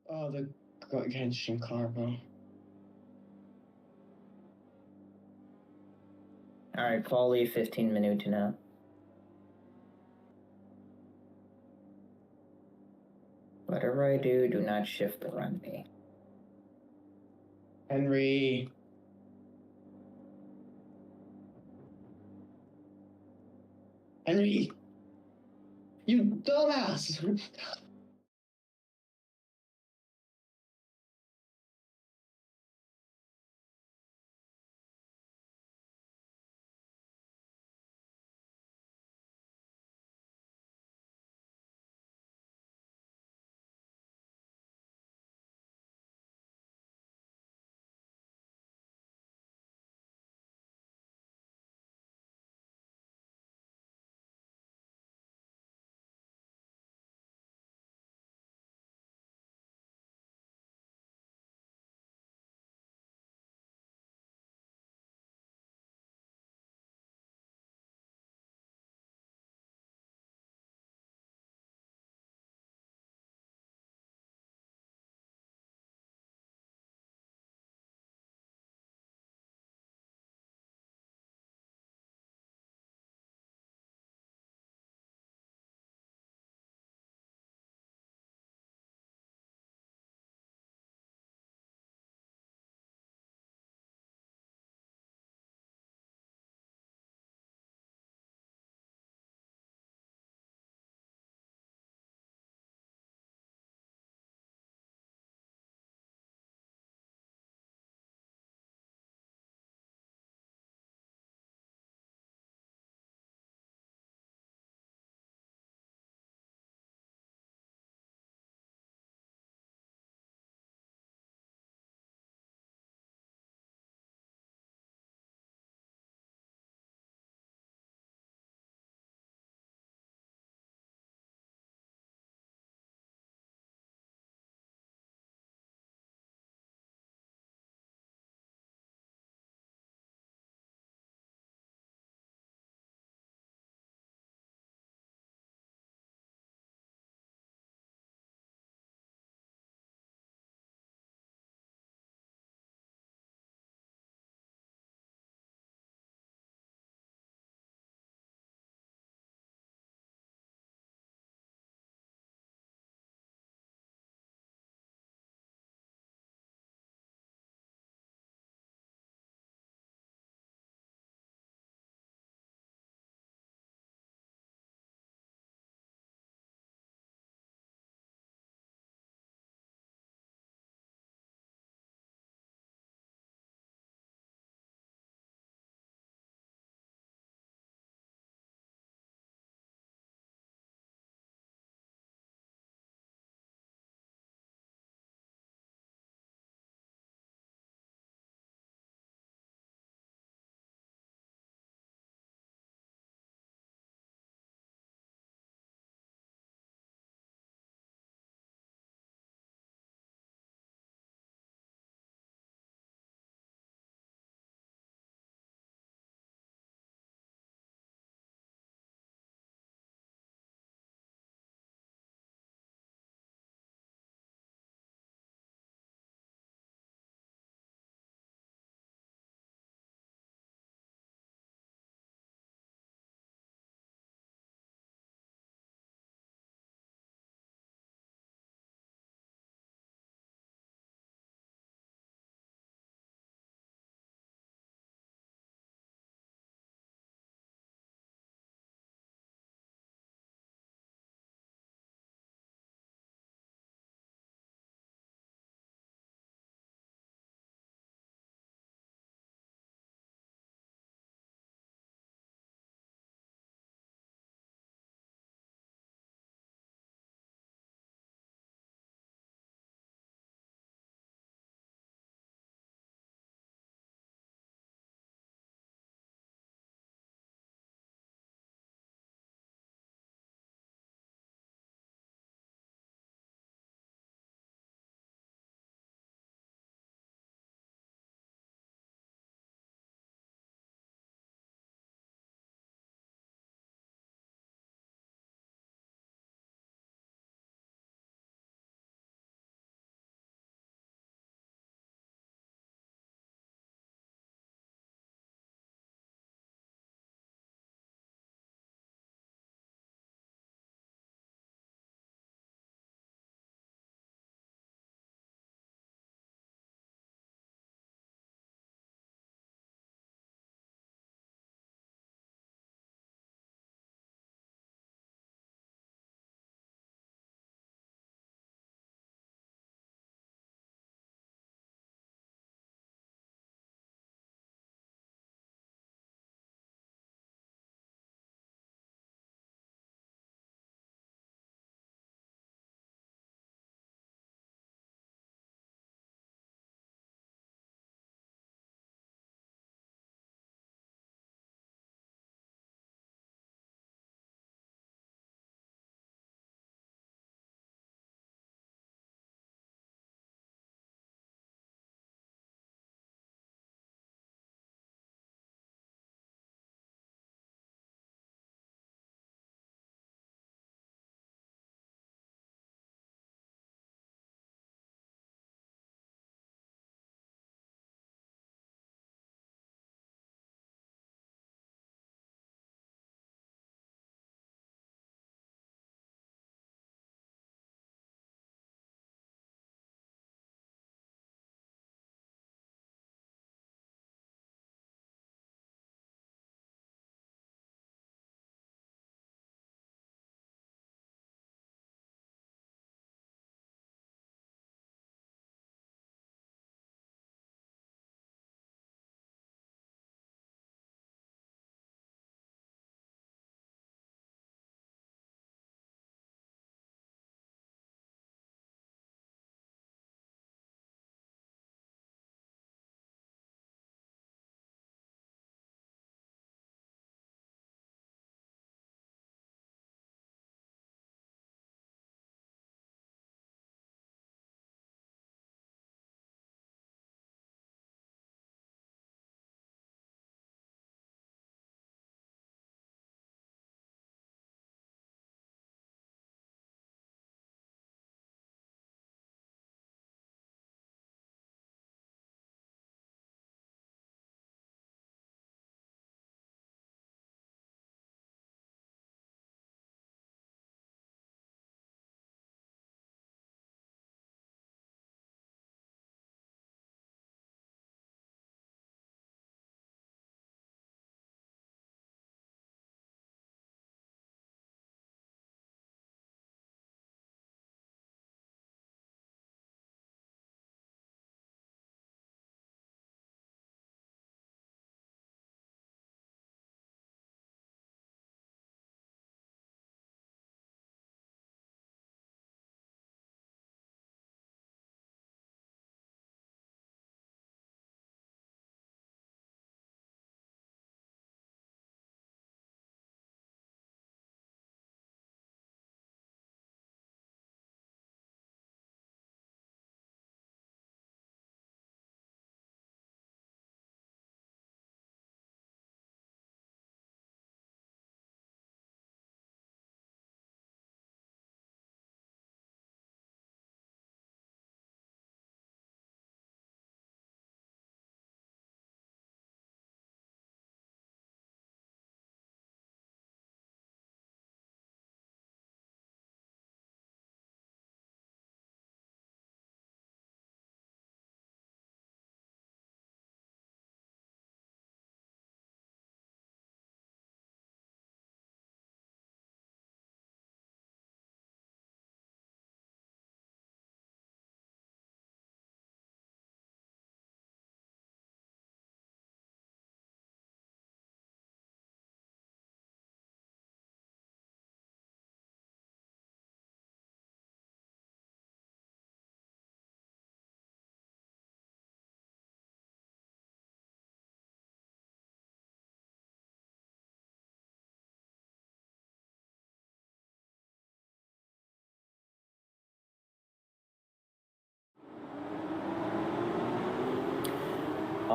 Oh, the Genshin car, bro. Alright, quality 15 minutes. Whatever I do, do not shift around me. Henry. Henry! You dumbass!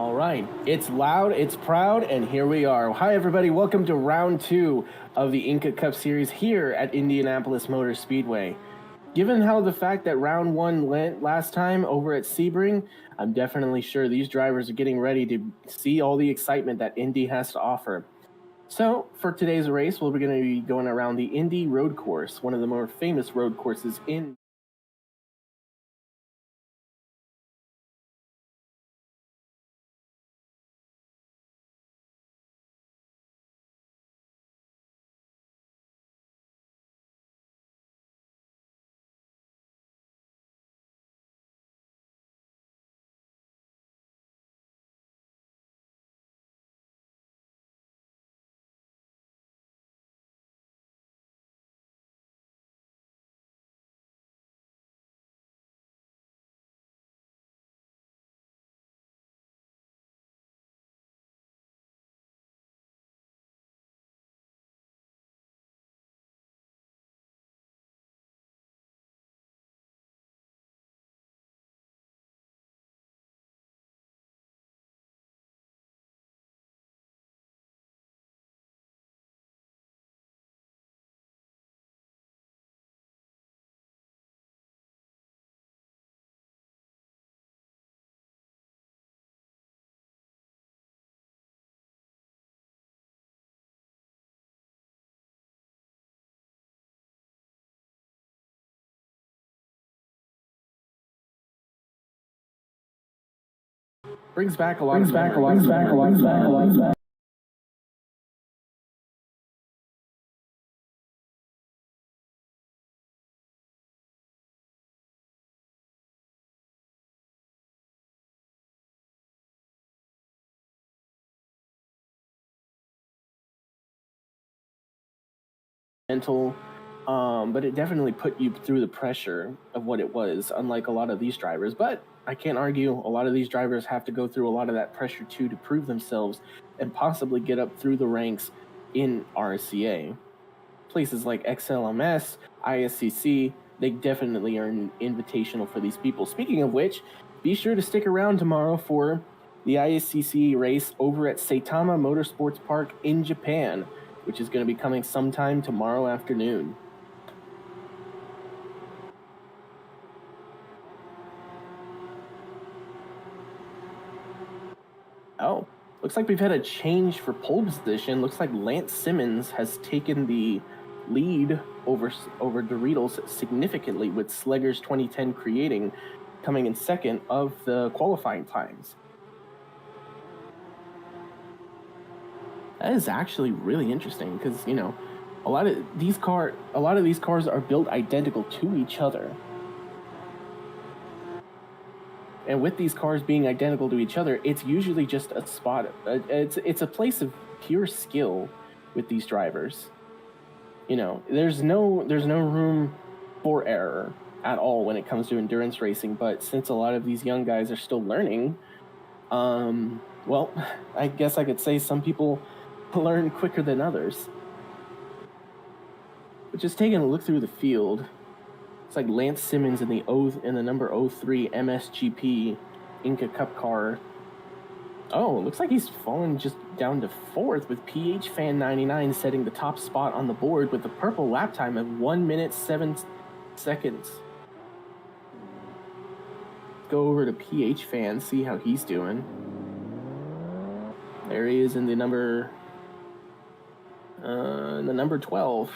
All right, it's loud, it's proud, and here we are. Hi, everybody. Welcome to round 2 of the INCA Cup series here at Indianapolis Motor Speedway. Given how the fact that round 1 went last time over at Sebring, I'm definitely sure these drivers are getting ready to see all the excitement that Indy has to offer. So, for today's race, we're going to be going around the Indy Road Course, one of the more famous road courses in brings back a lot of memories. Mental, but it definitely put you through the pressure of what it was, unlike a lot of these drivers. But I can't argue, a lot of these drivers have to go through a lot of that pressure too to prove themselves and possibly get up through the ranks in RCA. Places like XLMS, ISCC, they definitely are an invitational for these people. Speaking of which, be sure to stick around tomorrow for the ISCC race over at Saitama Motorsports Park in Japan, which is going to be coming sometime tomorrow afternoon. Oh, looks like we've had a change for pole position. Looks like Lance Simmons has taken the lead over Doritos significantly, with Slegger's 2010 creating coming in second of the qualifying times. That is actually really interesting because, you know, a lot of these cars are built identical to each other. And with these cars being identical to each other, it's usually just a spot. It's a place of pure skill with these drivers. You know, there's no room for error at all when it comes to endurance racing. But since a lot of these young guys are still learning, well, I guess I could say some people learn quicker than others. But just taking a look through the field, it's like Lance Simmons in the number 03 MSGP INCA Cup car. Oh, it looks like he's fallen just down to 4th, with PH Fan 99 setting the top spot on the board with a purple lap time of 1 minute 7 seconds. Go over to PH Fan, see how he's doing. There he is in the number 12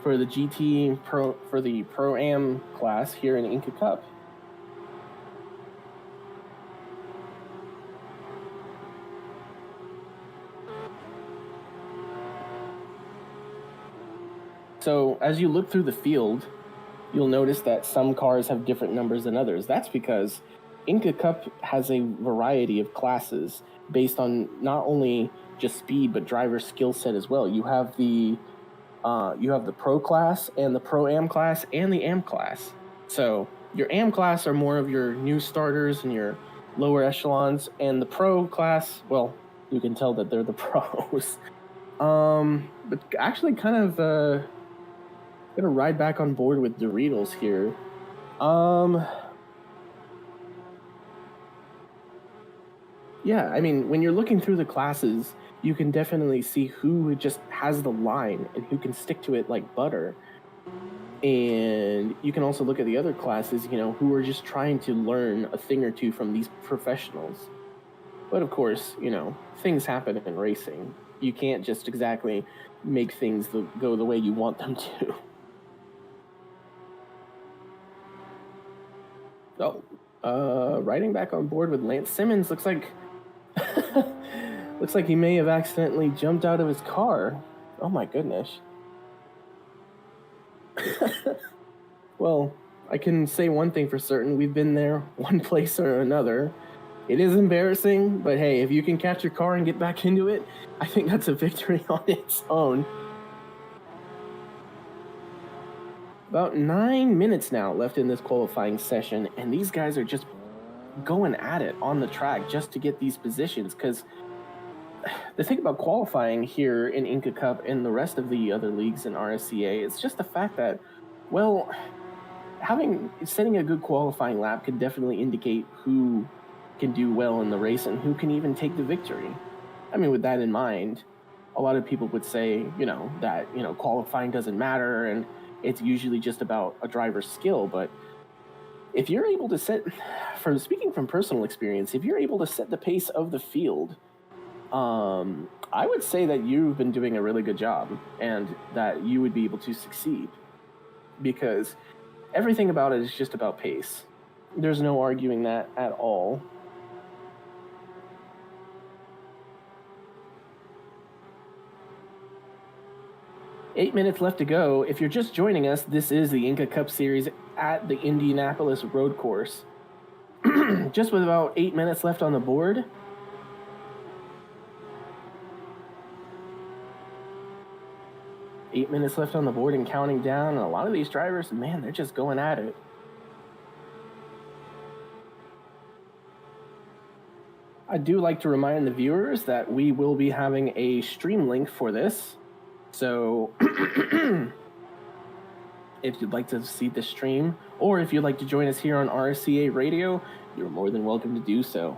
for the GT Pro-Am class here in INCA Cup. So as you look through the field, you'll notice that some cars have different numbers than others. That's because INCA Cup has a variety of classes based on not only just speed but driver skill set as well. You have the Pro class and the Pro-Am class and the Am class. So your Am class are more of your new starters and your lower echelons, and the Pro class, well, you can tell that they're the pros. But actually kind of gonna ride back on board with Doritos here. Yeah, I mean, when you're looking through the classes, you can definitely see who just has the line and who can stick to it like butter. And you can also look at the other classes, who are just trying to learn a thing or two from these professionals. But of course, things happen in racing. You can't just exactly make things go the way you want them to. Riding back on board with Lance Simmons looks like he may have accidentally jumped out of his car. Oh my goodness. Well, I can say one thing for certain. We've been there one place or another. It is embarrassing, but hey, if you can catch your car and get back into it, I think that's a victory on its own. About 9 minutes now left in this qualifying session, and these guys are just going at it on the track just to get these positions, because the thing about qualifying here in INCA Cup and the rest of the other leagues in RSCA, it's just the fact that, well, setting a good qualifying lap can definitely indicate who can do well in the race and who can even take the victory. I mean, with that in mind, a lot of people would say, that, qualifying doesn't matter and it's usually just about a driver's skill. But if you're able to speaking from personal experience, if you're able to set the pace of the field, I would say that you've been doing a really good job and that you would be able to succeed, because everything about it is just about pace. There's no arguing that at all. Eight minutes left to go. If you're just joining us, this is the INCA Cup Series at the Indianapolis road course. Just with about 8 minutes left on the board. Eight minutes left on the board and counting down. And a lot of these drivers, man, they're just going at it. I do like to remind the viewers that we will be having a stream link for this. So if you'd like to see the stream, or if you'd like to join us here on RSCA Radio, you're more than welcome to do so.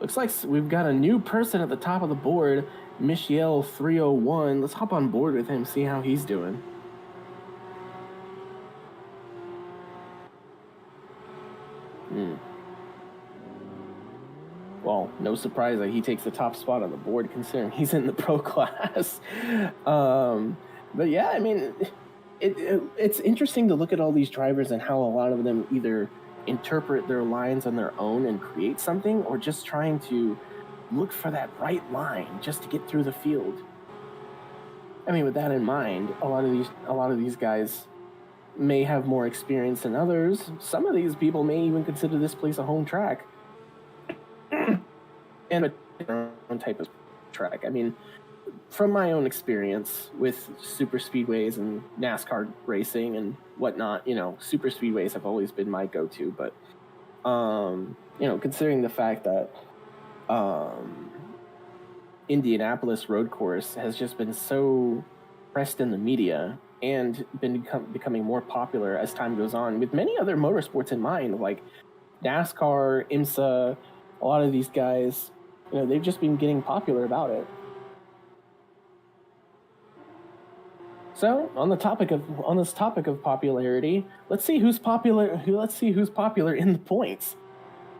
Looks like we've got a new person at the top of the board, Michiel 301. Let's hop on board with him, see how he's doing. Well, no surprise that he takes the top spot on the board, considering he's in the pro class. But yeah, I mean, it's interesting to look at all these drivers and how a lot of them either interpret their lines on their own and create something, or just trying to look for that right line just to get through the field. I mean, with that in mind, a lot of these guys may have more experience than others. Some of these people may even consider this place a home track. And a different type of track. I mean, from my own experience with super speedways and NASCAR racing and whatnot, super speedways have always been my go-to. But, considering the fact that Indianapolis road course has just been so pressed in the media and been becoming more popular as time goes on, with many other motorsports in mind, like NASCAR, IMSA, a lot of these guys, they've just been getting popular about it. So, on this topic of popularity, let's see who's popular. Let's see who's popular in the points.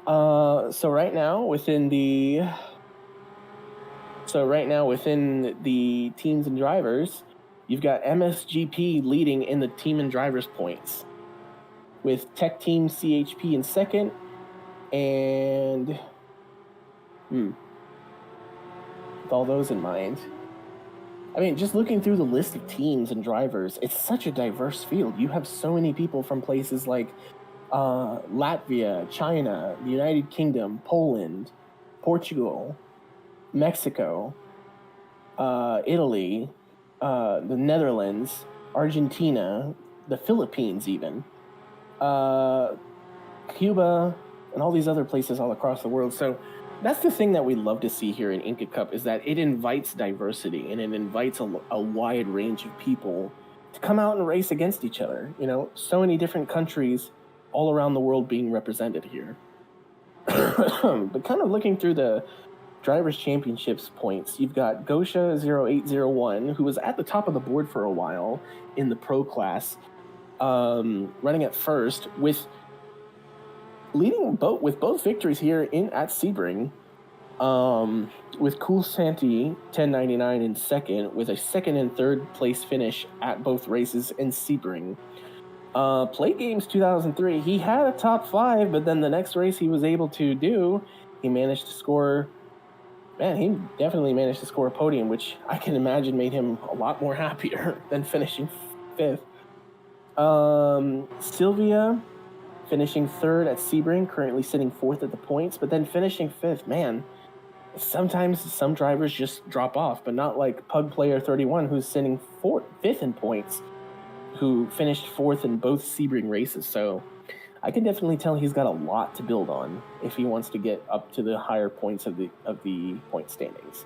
So right now within the teams and drivers, you've got MSGP leading in the team and drivers points, with Tech Team CHP in second, and with all those in mind, I mean, just looking through the list of teams and drivers, it's such a diverse field. You have so many people from places like Latvia, China, the United Kingdom, Poland, Portugal, Mexico, Italy, the Netherlands, Argentina, the Philippines even, Cuba, and all these other places all across the world. So that's the thing that we love to see here in INCA Cup, is that it invites diversity and it invites a wide range of people to come out and race against each other. So many different countries all around the world being represented here. But kind of looking through the Drivers' Championships points, you've got Gosha0801, who was at the top of the board for a while in the pro class, running at first with both victories here at Sebring, with Cool Santi 1099 in second, with a second and third place finish at both races in Sebring. Play Games 2003, he had a top 5, but then the next race he was able to do, he managed to score. Man, he definitely managed to score a podium, which I can imagine made him a lot more happier than finishing 5th. Sylvia finishing 3rd at Sebring, currently sitting 4th at the points, but then finishing 5th. Man, sometimes some drivers just drop off, but not like Pug Player 31, who's sitting 5th in points, who finished 4th in both Sebring races. So I can definitely tell he's got a lot to build on if he wants to get up to the higher points of the point standings.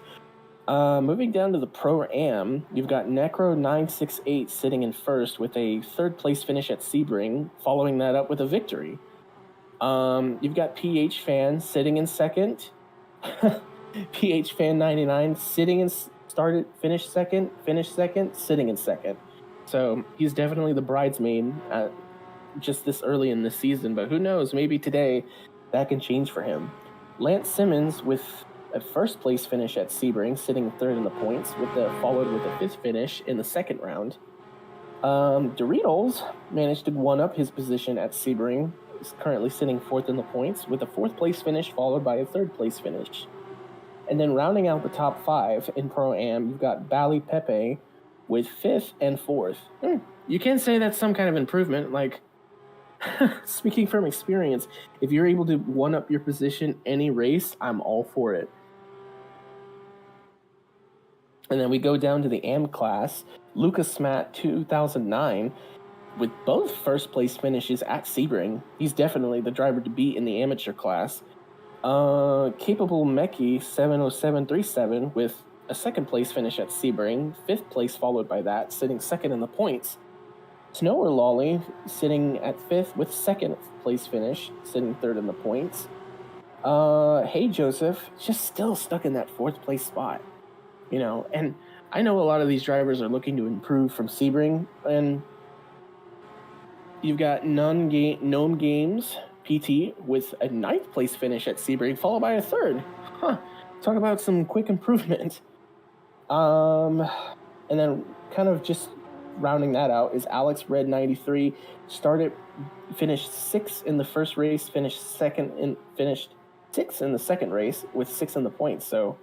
Moving down to the Pro-Am, you've got Necro968 sitting in first with a 3rd place finish at Sebring, following that up with a victory. You've got PH Fan sitting in second. PH Fan 99 finished second, sitting in second. So he's definitely the bridesmaid at just this early in the season, but who knows, maybe today that can change for him. Lance Simmons with a 1st place finish at Sebring, sitting 3rd in the points, followed with a 5th finish in the second round. Doritos managed to one-up his position at Sebring. He's currently sitting 4th in the points with a 4th place finish, followed by a 3rd place finish. And then rounding out the top 5 in Pro-Am, you've got Bally Pepe with 5th and 4th. You can say that's some kind of improvement. Like, speaking from experience, if you're able to one-up your position any race, I'm all for it. And then we go down to the AM class. Lucas Smat 2009 with both 1st place finishes at Sebring. He's definitely the driver to beat in the amateur class. Capable Meki 70737 with a 2nd place finish at Sebring, 5th place followed by that, sitting 2nd in the points. Snower Lolly sitting at 5th with 2nd place finish, sitting 3rd in the points. Hey Joseph, just still stuck in that 4th place spot. You know, and I know a lot of these drivers are looking to improve from Sebring, and you've got Gnome Games PT with a 9th place finish at Sebring, followed by a 3rd. Talk about some quick improvement. And then kind of just rounding that out is Alex Red 93, finished 6th in the first race, finished 6th in the second race with 6 in the points. So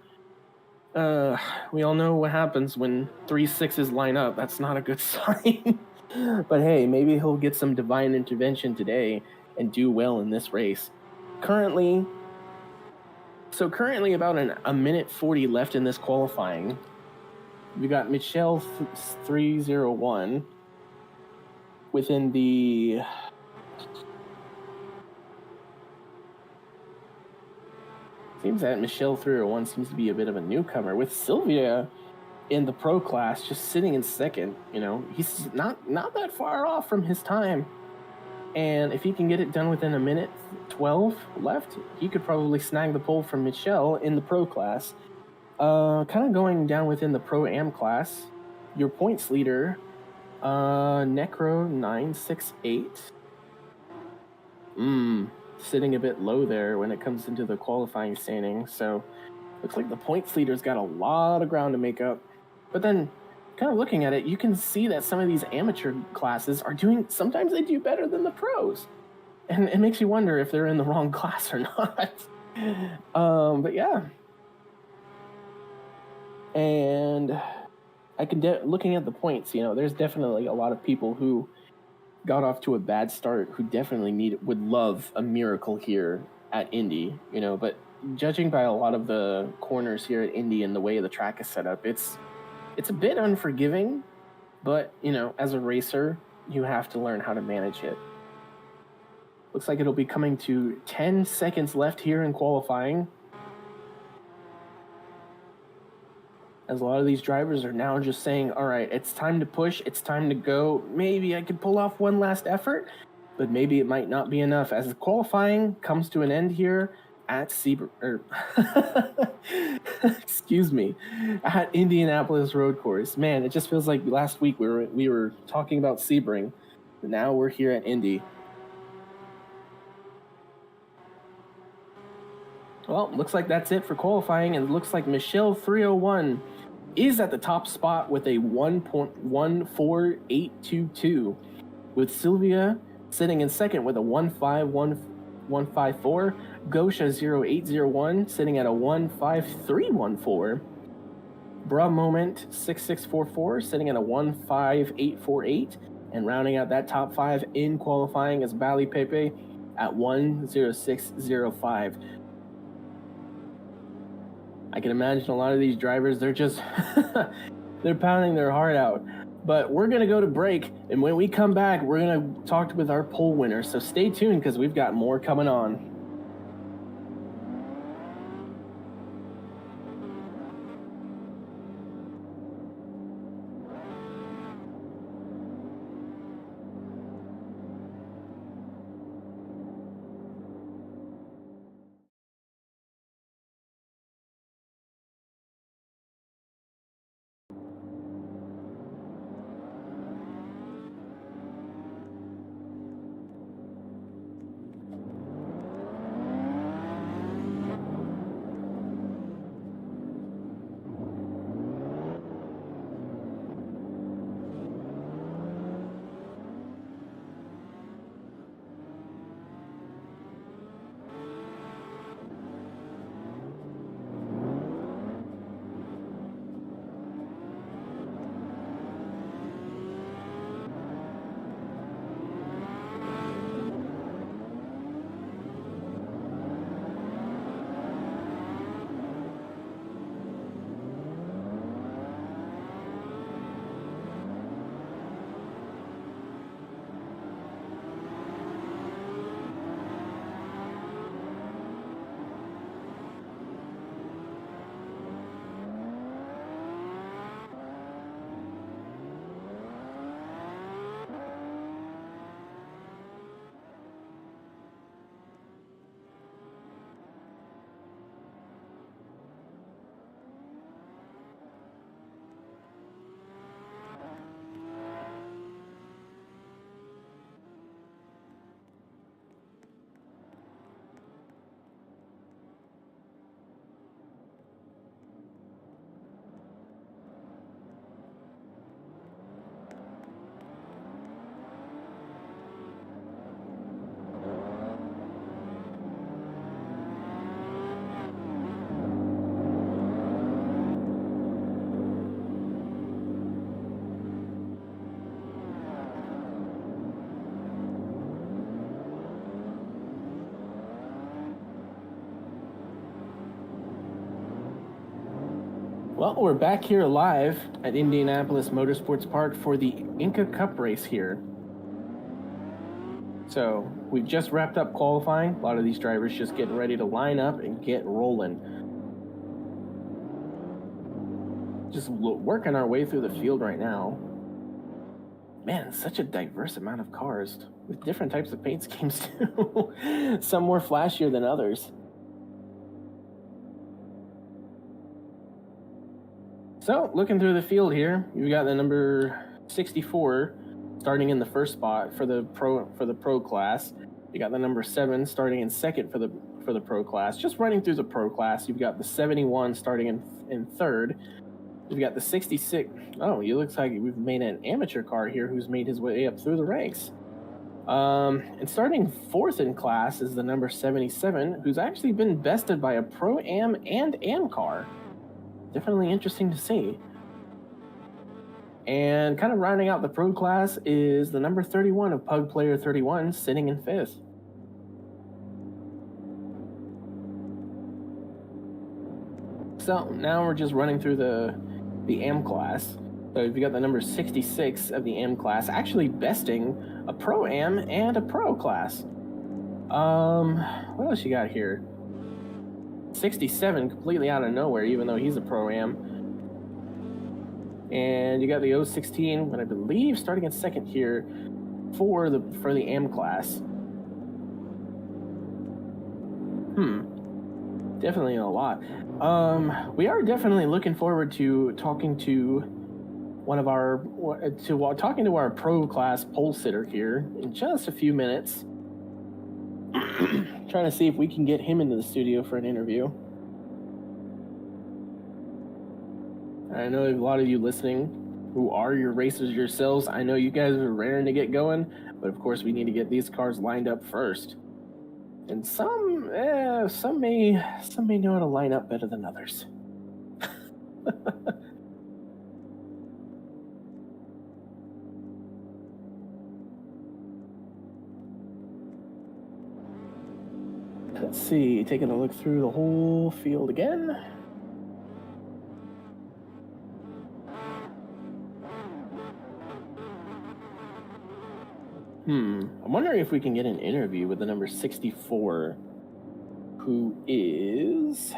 we all know what happens when 3 6s line up. That's not a good sign. But hey, maybe he'll get some divine intervention today and do well in this race. Currently about a minute 40 left in this qualifying. We got Michelle 301 within the seems that Michelle 301 seems to be a bit of a newcomer, with Sylvia in the pro class just sitting in second. You know, he's not that far off from his time. And if he can get it done within a minute 12 left, he could probably snag the pole from Michelle in the pro class. Kind of going down within the Pro-Am class, your points leader, Necro968. Sitting a bit low there when it comes into the qualifying standing. So looks like the points leader's got a lot of ground to make up. But then kind of looking at it, you can see that some of these amateur classes sometimes they do better than the pros. And it makes you wonder if they're in the wrong class or not. But yeah. And I can looking at the points, you know, there's definitely a lot of people who got off to a bad start who definitely would love a miracle here at Indy, you know, but judging by a lot of the corners here at Indy and the way the track is set up, it's a bit unforgiving, but, you know, as a racer, you have to learn how to manage it. Looks like it'll be coming to 10 seconds left here in qualifying, as a lot of these drivers are now just saying, all right, it's time to push, it's time to go. Maybe I could pull off one last effort. but maybe it might not be enough as the qualifying comes to an end here at excuse me, at Indianapolis Road Course. Man, it just feels like last week we were talking about Sebring, but now we're here at Indy. Well, looks like that's it for qualifying, and it looks like Michelle 301 is at the top spot with a 1.14822, with Sylvia sitting in second with a 1.5154, Gosha 0801 sitting at a 1.5314, Bra Moment 6644 sitting at a 1.5848, and rounding out that top 5 in qualifying is Bali Pepe at 1.0605. I can imagine a lot of these drivers, they're just, they're pounding their heart out. But we're going to go to break, and when we come back, we're going to talk with our poll winner. So stay tuned, because we've got more coming on. Well, we're back here live at Indianapolis Motorsports Park for the INCA Cup race here. So we've just wrapped up qualifying. A lot of these drivers just getting ready to line up and get rolling. Just working our way through the field right now. Man, such a diverse amount of cars with different types of paint schemes too. Some more flashier than others. So, looking through the field here, you've got the number 64 starting in the first spot for the pro class. You got the number 7 starting in second for the pro class. Just running through the pro class, you've got the 71 starting in third. You've got the 66. Oh, it looks like we've made an amateur car here who's made his way up through the ranks. And starting fourth in class is the number 77, who's actually been bested by a Pro-Am and Am car. Definitely interesting to see. And kind of rounding out the pro class is the number 31 of Pug Player 31, sitting in fifth. So now we're just running through the Am class. So you've got the number 66 of the Am class, actually besting a Pro-Am and a Pro class. What else you got here? 67 completely out of nowhere, even though he's a Pro-Am. And you got the 016, but I believe starting in second here, for the AM class. Definitely a lot. We are definitely looking forward to talking to talking to our pro class pole sitter here in just a few minutes. Trying to see if we can get him into the studio for an interview. I know a lot of you listening who are your racers yourselves. I know you guys are raring to get going, but of course we need to get these cars lined up first. And some may know how to line up better than others. Let's see, taking a look through the whole field again. I'm wondering if we can get an interview with the number 64, who is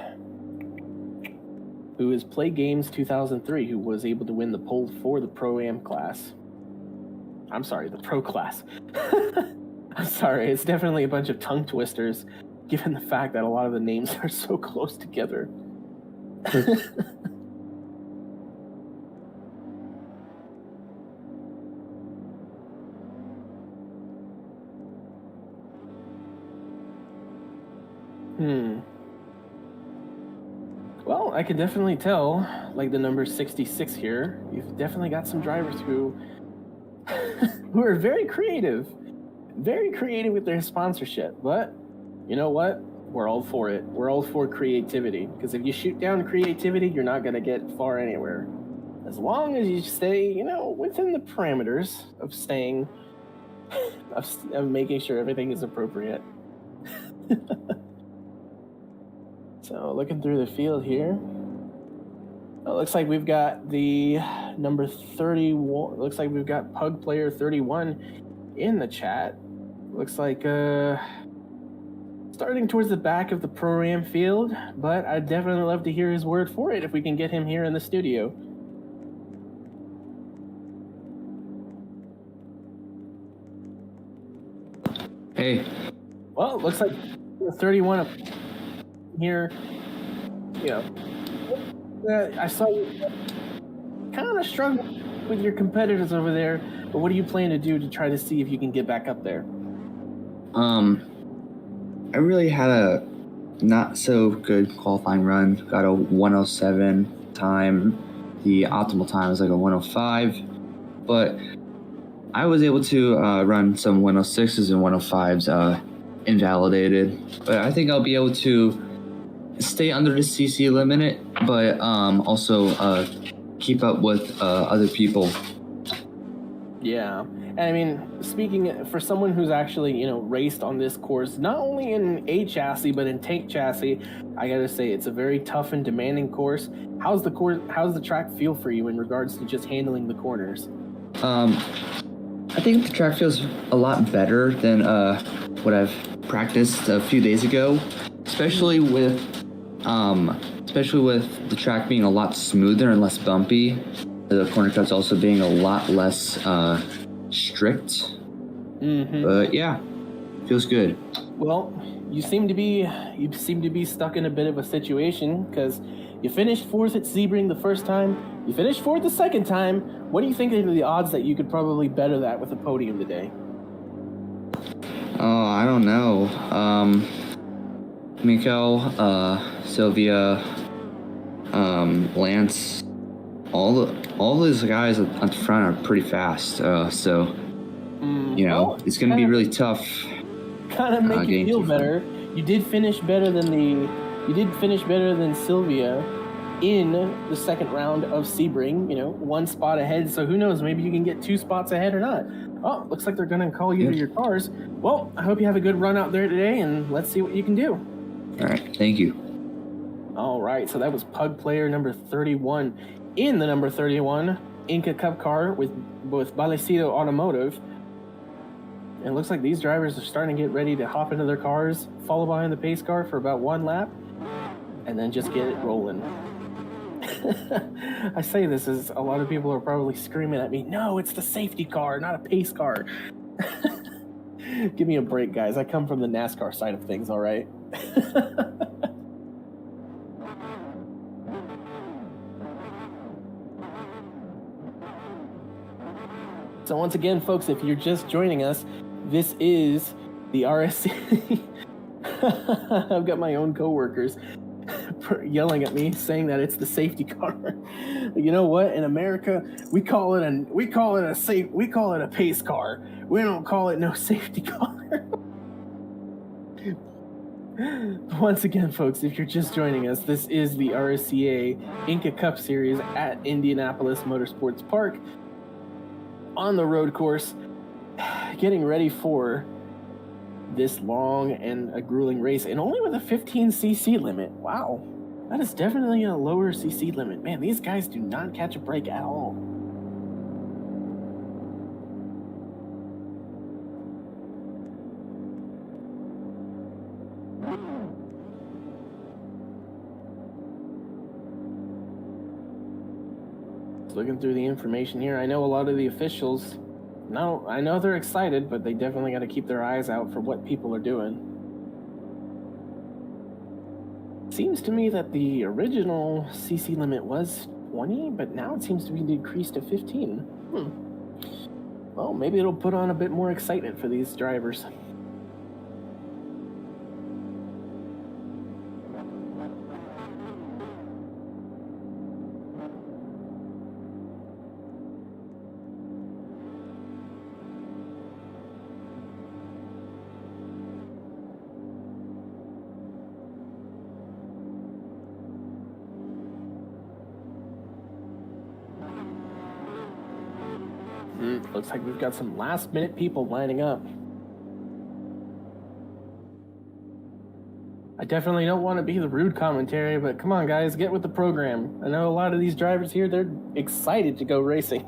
Play Games 2003, who was able to win the pole for the Pro-Am class. I'm sorry, the Pro class. I'm sorry, it's definitely a bunch of tongue twisters, given the fact that a lot of the names are so close together. Well, I can definitely tell, like the number 66 here, you've definitely got some drivers who are very creative with their sponsorship. But you know what? We're all for it. We're all for creativity, because if you shoot down creativity, you're not going to get far anywhere. As long as you stay, within the parameters of staying, of making sure everything is appropriate. So looking through the field here, it looks like we've got the number 31. It looks like we've got Pug Player 31 in the chat. Looks like starting towards the back of the Pro-Am field, but I'd definitely love to hear his word for it if we can get him here in the studio. Hey. Well, it looks like 31 up here. I saw you kind of struggling with your competitors over there, but what do you plan to do to try to see if you can get back up there? I really had a not so good qualifying run. Got a 107 time. The optimal time is like a 105, but I was able to run some 106s and 105s invalidated. But I think I'll be able to stay under the CC limit, but also keep up with other people. Yeah. And I mean, speaking for someone who's actually, raced on this course, not only in A chassis, but in tank chassis, I gotta say, it's a very tough and demanding course. How's the track feel for you in regards to just handling the corners? I think the track feels a lot better than what I've practiced a few days ago, especially with the track being a lot smoother and less bumpy. The corner cuts also being a lot less strict. But yeah, feels good. Well, you seem to be stuck in a bit of a situation, because you finished 4th at Sebring the first time, you finished 4th the second time. What do you think are the odds that you could probably better that with a podium today? Oh, I don't know. Miko, Sylvia, Lance, all those guys at the front are pretty fast. So it's going to be really tough. Kind of make you feel better. You did finish better than Sylvia in the second round of Sebring. 1 spot ahead. So who knows? Maybe you can get 2 spots ahead or not. Oh, looks like they're going to call you to your cars. Well, I hope you have a good run out there today, and let's see what you can do. All right, thank you. All right, so that was Pug Player number 31 in the number 31 INCA Cup car with Balecido Automotive. And it looks like these drivers are starting to get ready to hop into their cars, follow behind the pace car for about 1 lap, and then just get it rolling. I say this as a lot of people are probably screaming at me, no, it's the safety car, not a pace car. Give me a break, guys. I come from the NASCAR side of things, all right? So once again, folks, if you're just joining us, this is the RSC. I've got my own coworkers yelling at me, saying that it's the safety car. You know what? In America, we call it a pace car. We don't call it no safety car. Once again, folks, if you're just joining us, this is the RSCA INCA Cup Series at Indianapolis Motorsports Park on the road course, getting ready for this long and a grueling race, and only with a 15cc limit. Wow, that is definitely a lower cc limit. Man, these guys do not catch a break at all. Looking through the information here, I know a lot of the officials, I know they're excited, but they definitely got to keep their eyes out for what people are doing. Seems to me that the original CC limit was 20, but now it seems to be decreased to 15. Well, maybe it'll put on a bit more excitement for these drivers. Looks like we've got some last-minute people lining up. I definitely don't want to be the rude commentary, but come on, guys, get with the program. I know a lot of these drivers here, they're excited to go racing.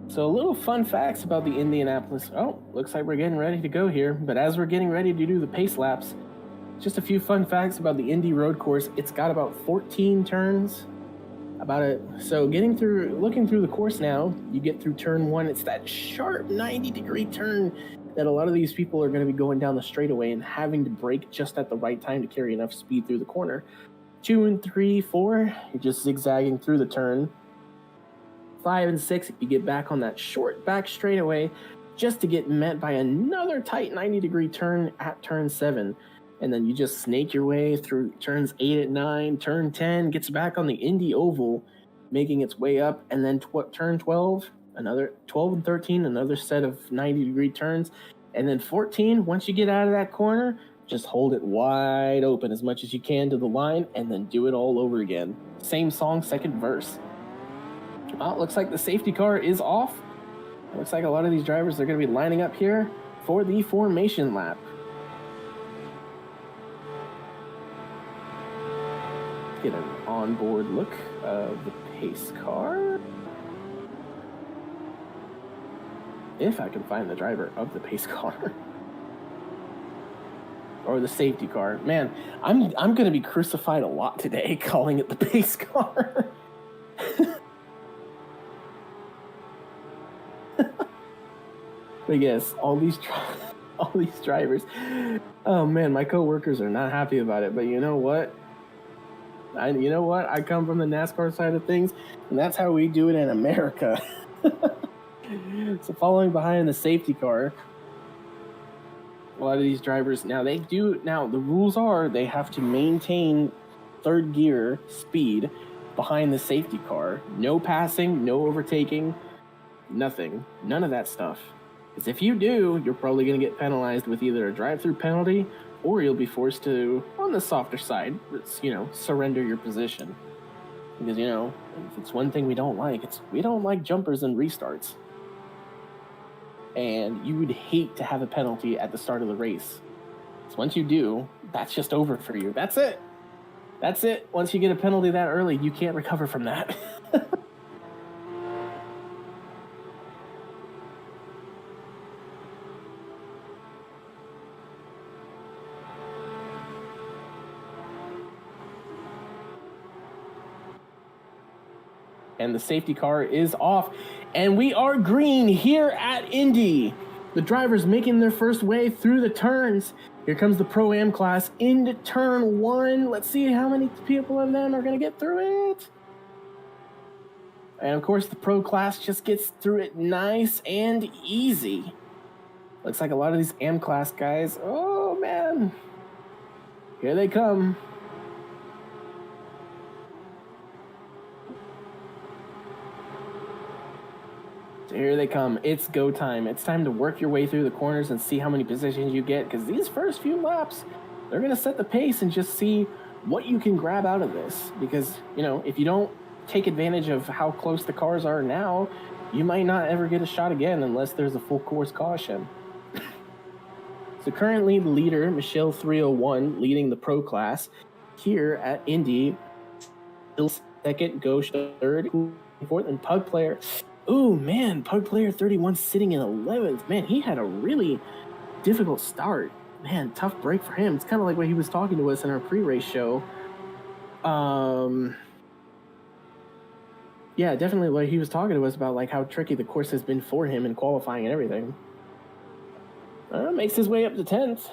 So a little fun facts about the Indianapolis. Oh, looks like we're getting ready to go here. But as we're getting ready to do the pace laps, just a few fun facts about the Indy road course. It's got about 14 turns. So looking through the course now, you get through turn 1. It's that sharp 90-degree turn that a lot of these people are going to be going down the straightaway and having to brake just at the right time to carry enough speed through the corner. 2 and 3, 4, you're just zigzagging through the turn. 5 and 6, you get back on that short back straightaway just to get met by another tight 90-degree turn at turn 7. And then you just snake your way through turns 8 and 9. Turn 10 gets back on the Indy Oval, making its way up. And then turn 12, another 12 and 13, another set of 90-degree turns. And then 14, once you get out of that corner, just hold it wide open as much as you can to the line and then do it all over again. Same song, second verse. Well, it looks like the safety car is off. It looks like a lot of these drivers are going to be lining up here for the formation lap. Get an onboard look of the pace car. If I can find the driver of the pace car. Or the safety car. Man, I'm going to be crucified a lot today calling it the pace car. But yes, all these drivers. Oh man, my coworkers are not happy about it. But you know what? I come from the NASCAR side of things, and that's how we do it in America. So following behind the safety car, a lot of these drivers now the rules are they have to maintain third gear speed behind the safety car. No passing, no overtaking, nothing, none of that stuff. Because if you do, you're probably going to get penalized with either a drive-through penalty or you'll be forced to, on the softer side, surrender your position. Because, if it's one thing we don't like, we don't like jumpers and restarts. And you would hate to have a penalty at the start of the race. So once you do, that's just over for you. That's it. That's it. Once you get a penalty that early, you can't recover from that. and the safety car is off. And we are green here at Indy. The drivers making their first way through the turns. Here comes the Pro-Am class into turn 1. Let's see how many people of them are going to get through it. And of course, the Pro class just gets through it nice and easy. Looks like a lot of these AM class guys, oh man, here they come. So here they come. It's go time. It's time to work your way through the corners and see how many positions you get, because these first few laps, they're going to set the pace and just see what you can grab out of this. Because, you know, if you don't take advantage of how close the cars are now, you might not ever get a shot again unless there's a full course caution. So currently the leader, Michelle 301, leading the Pro class here at Indy. Still second, Ghost third, fourth, and Pug Player. Ooh, man, Pug Player 31 sitting in 11th. Man, he had a really difficult start. Man, tough break for him. It's kind of like what he was talking to us in our pre-race show. Yeah, definitely what he was talking to us about, like how tricky the course has been for him in qualifying and everything. Makes his way up to 10th.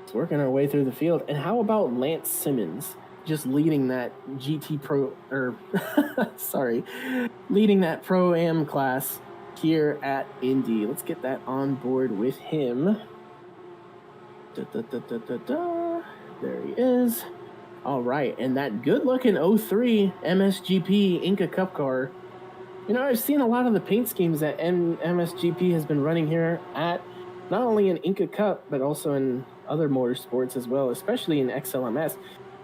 It's working our way through the field. And how about Lance Simmons just leading that GT Pro, or sorry, leading that Pro-Am class here at Indy. Let's get that on board with him. There he is. All right, and that good-looking 03 MSGP INCA Cup car. You know, I've seen a lot of the paint schemes that MSGP has been running here at not only in INCA Cup, but also in other motorsports as well, especially in XLMS.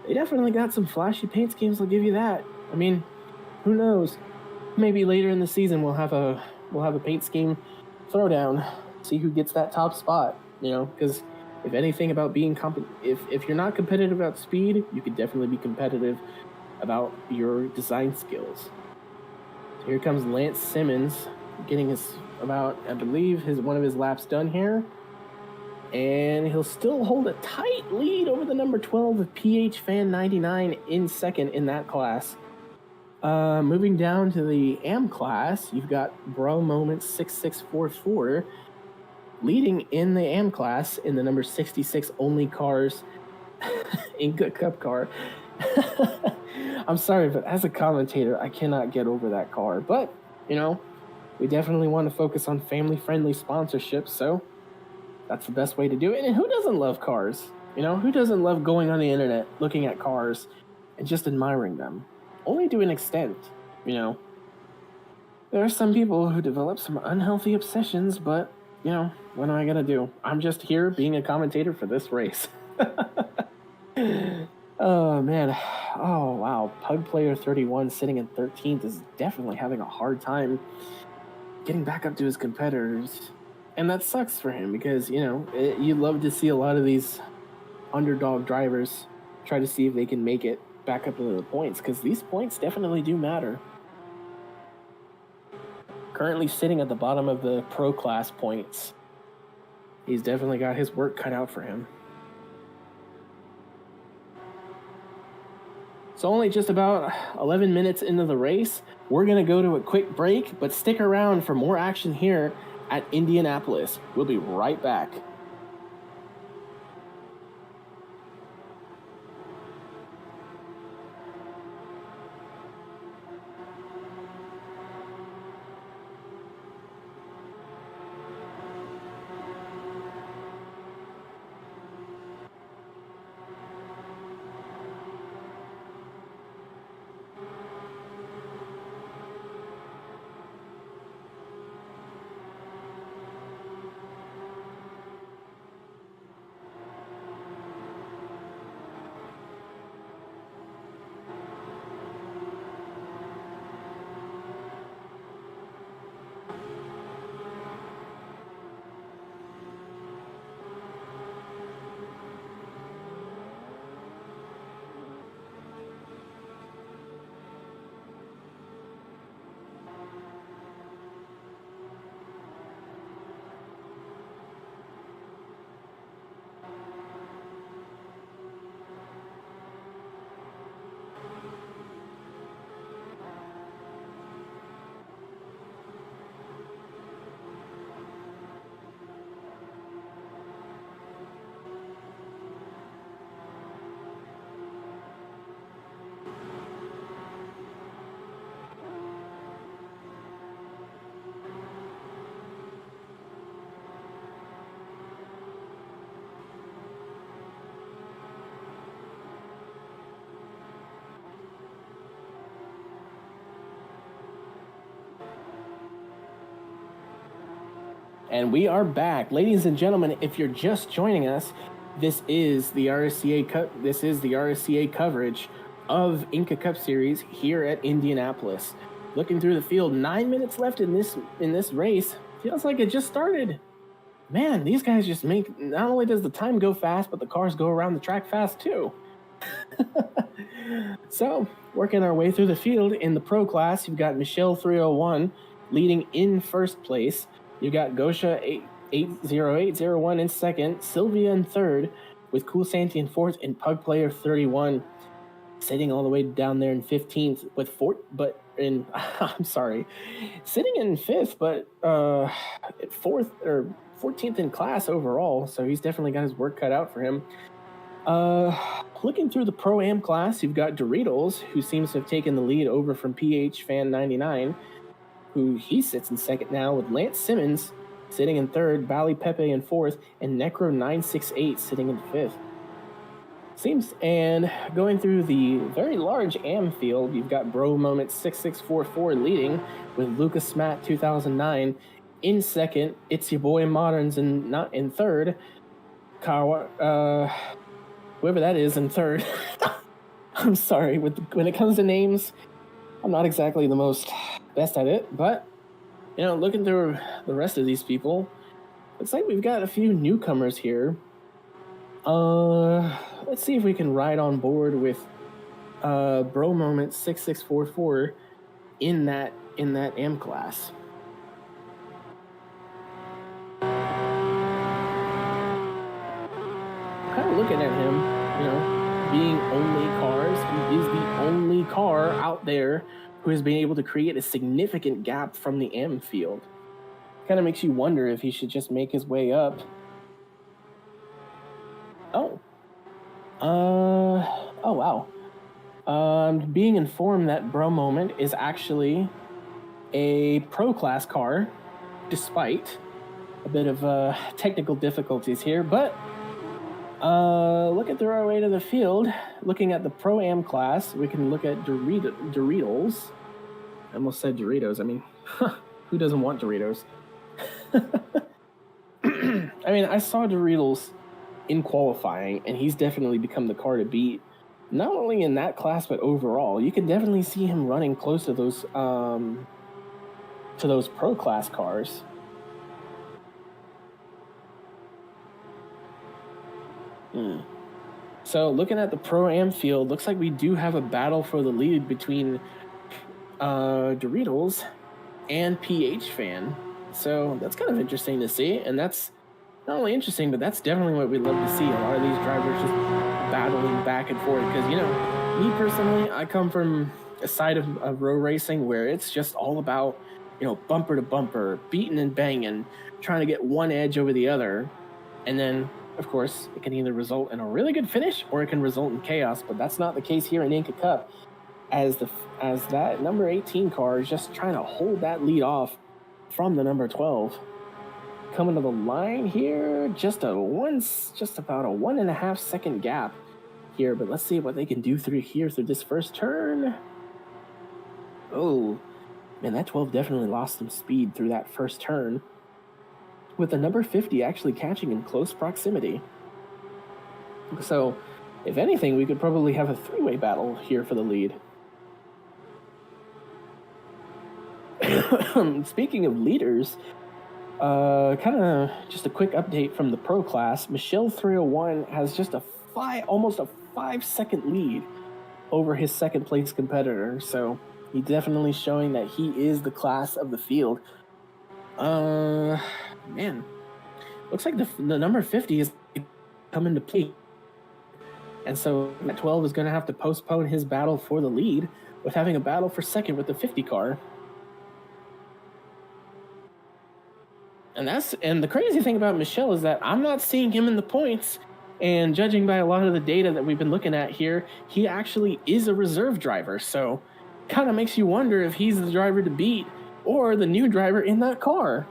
They definitely got some flashy paint schemes, I'll give you that. I mean, who knows? Maybe later in the season we'll have a paint scheme throwdown, see who gets that top spot, you know, because if anything about being if you're not competitive about speed, you could definitely be competitive about your design skills. So here comes Lance Simmons getting his I believe one of his laps done here. And he'll still hold a tight lead over the number 12 of PH Fan 99 in second in that class. Moving down to the AM class, you've got Bro Moment 6644 leading in the AM class in the number 66 only cars INCA Cup car. I'm sorry, but as a commentator, I cannot get over that car. But, you know, we definitely want to focus on family-friendly sponsorships, so that's the best way to do it. And who doesn't love cars? You know, who doesn't love going on the internet, looking at cars, and just admiring them? Only to an extent, you know. There are some people who develop some unhealthy obsessions, but, you know, what am I going to do? I'm just here being a commentator for this race. Oh, man. Oh, wow. Pug Player 31 sitting in 13th is definitely having a hard time getting back up to his competitors. And that sucks for him because, you know, you love to see a lot of these underdog drivers try to see if they can make it back up to the points, because these points definitely do matter. Currently sitting at the bottom of the Pro class points. He's definitely got his work cut out for him. So only just about 11 minutes into the race. We're going to go to a quick break, but stick around for more action here at Indianapolis. We'll be right back. And we are back. Ladies and gentlemen, if you're just joining us, this is the RSCA Cup. This is the RSCA coverage of INCA Cup Series here at Indianapolis. Looking through the field, 9 minutes left in this race. Feels like it just started. Man, these guys just make, not only does the time go fast, but the cars go around the track fast too. So, working our way through the field in the pro class, you've got Michelle 301 leading in first place. You got Gosha 80801 in second, Sylvia in third, with Cool Santi in fourth, and Pug Player 31 sitting all the way down there in 15th with sitting in fifth, but fourth or 14th in class overall. So he's definitely got his work cut out for him. Looking through the Pro-Am class, you've got Doritos, who seems to have taken the lead over from PH Fan 99, who he sits in second now, with Lance Simmons sitting in third, Bally Pepe in fourth, and Necro 968 sitting in fifth. And going through the very large AM field, you've got Bro Moment 6644 leading, with Lucas Smat 2009 in second. It's Your Boy Moderns in third. Whoever that is in third. I'm sorry, when it comes to names, I'm not exactly the most best at it, but looking through the rest of these people, looks like we've got a few newcomers here. Let's see if we can ride on board with Bro Moment 6644 in that M class. Kind of looking at him, being only cars, he is the only car out there who has been able to create a significant gap from the M field. Kind of makes you wonder if he should just make his way up. Oh wow. I'm being informed that Bro Moment is actually a pro class car, despite a bit of technical difficulties here, but looking through our way to the field, looking at the Pro-Am class, we can look at Doritos. I almost said Doritos. I mean, who doesn't want Doritos? I mean, I saw Doritos in qualifying, and he's definitely become the car to beat. Not only in that class, but overall. You can definitely see him running close to those pro class cars. So looking at the Pro-Am field, looks like we do have a battle for the lead between Doritos and PH Fan. So that's kind of interesting to see, and that's not only interesting, but that's definitely what we'd love to see. A lot of these drivers just battling back and forth, because me personally, I come from a side of road racing where it's just all about bumper to bumper, beating and banging, trying to get one edge over the other, and then of course it can either result in a really good finish or it can result in chaos. But that's not the case here in INCA Cup, as that number 18 car is just trying to hold that lead off from the number 12. Coming to the line here, just about a 1.5 second gap here, but let's see what they can do through this first turn. Oh man, that 12 definitely lost some speed through that first turn, with the number 50 actually catching in close proximity. So if anything, we could probably have a three-way battle here for the lead. Speaking of leaders, kind of just a quick update from the pro class. Michelle 301 has just almost a 5-second lead over his second place competitor. So he's definitely showing that he is the class of the field. Man, looks like the number 50 is coming to play. And so that 12 is going to have to postpone his battle for the lead with having a battle for second with the 50 car. And the crazy thing about Michelle is that I'm not seeing him in the points, and judging by a lot of the data that we've been looking at here, he actually is a reserve driver. So kind of makes you wonder if he's the driver to beat or the new driver in that car.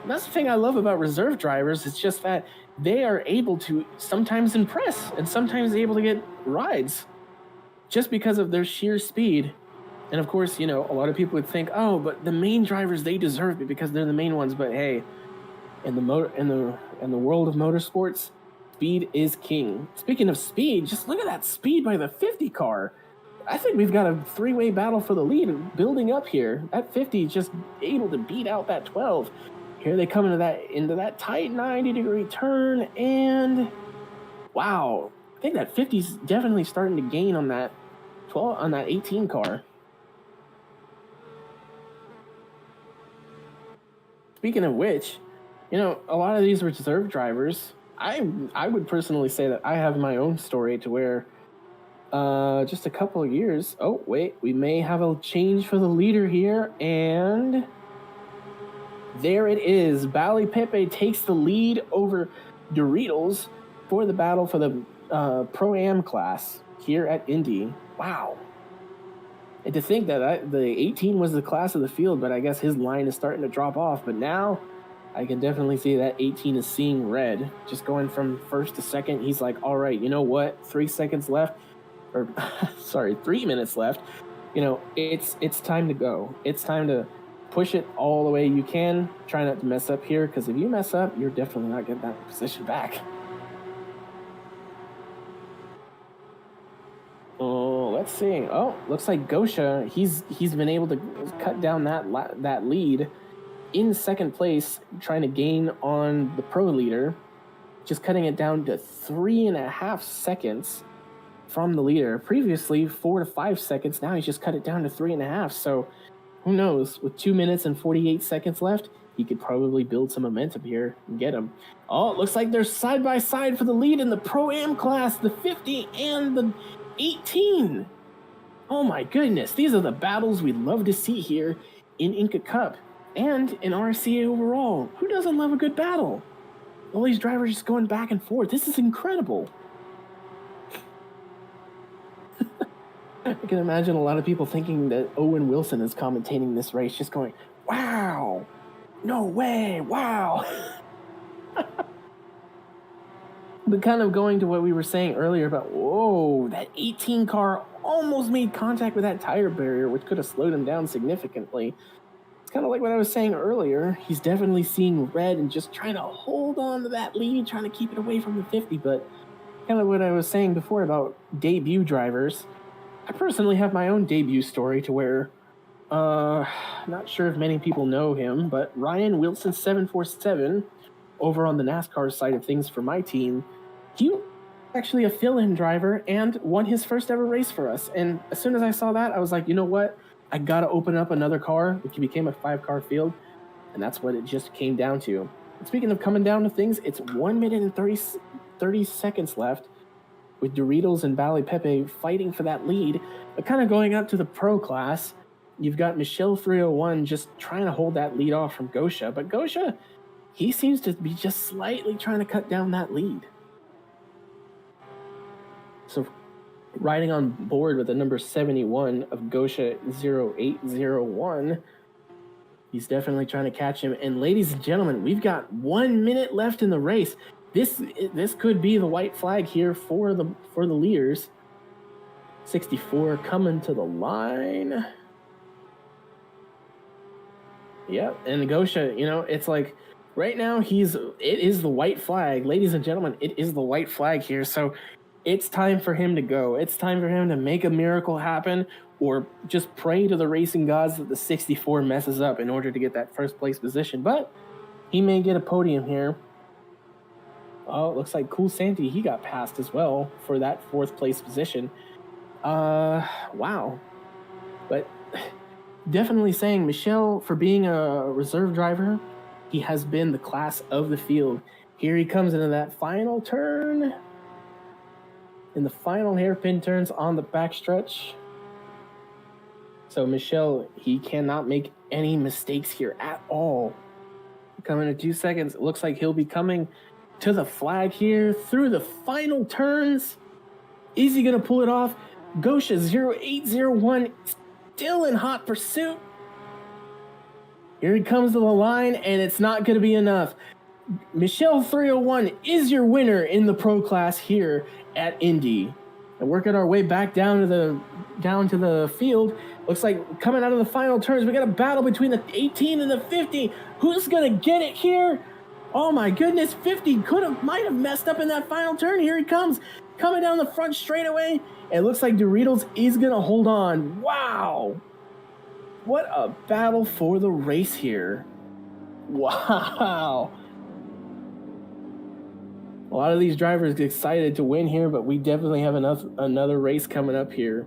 And that's the thing I love about reserve drivers. It's just that they are able to sometimes impress and sometimes able to get rides just because of their sheer speed And of course, you know, a lot of people would think, oh, but the main drivers, they deserve it because they're the main ones. But hey, in the world of motorsports, speed is king. Speaking of speed, just look at that speed by the 50 car. I think we've got a three-way battle for the lead building up here. That 50 is just able to beat out that 12. Here they come into that tight 90-degree turn, and wow, I think that 50 is definitely starting to gain on that 18 car. Speaking of which, you know, a lot of these reserve drivers, I would personally say that I have my own story to where just a couple of years. Oh, wait, we may have a change for the leader here, and there it is. Bally Pepe takes the lead over Doritos for the battle for the Pro-Am class here at Indy. Wow. And to think that the 18 was the class of the field, but I guess his line is starting to drop off. But now I can definitely see that 18 is seeing red. Just going from first to second, he's like, all right, you know what? 3 seconds left. Or, sorry, 3 minutes left. You know, it's time to go. It's time to push it all the way you can. Try not to mess up here, because if you mess up, you're definitely not getting that position back. Oh, let's see. Oh, looks like Gosha, he's been able to cut down that lead in second place, trying to gain on the pro leader, just cutting it down to 3.5 seconds from the leader. Previously 4 to 5 seconds. Now he's just cut it down to 3.5. So who knows? With 2 minutes and 48 seconds left, he could probably build some momentum here and get him. Oh, it looks like they're side by side for the lead in the Pro-Am class, the 50 and the 18. Oh my goodness, these are the battles we'd love to see here in INCA Cup and in RCA overall. Who doesn't love a good battle? All these drivers just going back and forth. This is incredible. I can imagine a lot of people thinking that Owen Wilson is commentating this race, just going, wow, no way, wow. But kind of going to what we were saying earlier about, whoa, that 18 car almost made contact with that tire barrier, which could have slowed him down significantly. It's kind of like what I was saying earlier. He's definitely seeing red and just trying to hold on to that lead, trying to keep it away from the 50. But kind of what I was saying before about debut drivers, I personally have my own debut story to where, not sure if many people know him, but Ryan Wilson 747 over on the NASCAR side of things for my team, he was actually a fill-in driver and won his first ever race for us. And as soon as I saw that, I was like, you know what? I got to open up another car, which became a 5-car field. And that's what it just came down to. And speaking of coming down to things, it's 1 minute and 30 seconds left with Doritos and Bally Pepe fighting for that lead. But kind of going up to the pro class, you've got Michelle 301 just trying to hold that lead off from Gosha. But Gosha, he seems to be just slightly trying to cut down that lead. So riding on board with the number 71 of Gosha 0801, he's definitely trying to catch him. And ladies and gentlemen, we've got 1 minute left in the race. This could be the white flag here for the leaders. 64 coming to the line. Yep, and Gosha, you know, it's like right now it is the white flag. Ladies and gentlemen, it is the white flag here. So it's time for him to go. It's time for him to make a miracle happen, or just pray to the racing gods that the 64 messes up in order to get that first place position. But he may get a podium here. Oh, it looks like Cool Santy, he got passed as well for that 4th place position. Wow. But definitely saying Michelle, for being a reserve driver, he has been the class of the field. Here he comes into that final turn. In the final hairpin turns on the backstretch. So Michelle, he cannot make any mistakes here at all. Coming in 2 seconds, it looks like he'll be coming to the flag here through the final turns. Is he going to pull it off? Gosha 0801 still in hot pursuit. Here he comes to the line, and it's not going to be enough. Michelle 301 is your winner in the pro class here at Indy. And working our way back down to down to the field. Looks like coming out of the final turns, we got a battle between the 18 and the 50. Who's gonna get it here? Oh my goodness, 50 might have messed up in that final turn. Here he comes, coming down the front straightaway. It looks like Doritos is gonna hold on. Wow. What a battle for the race here. Wow. A lot of these drivers get excited to win here, but we definitely have another race coming up here,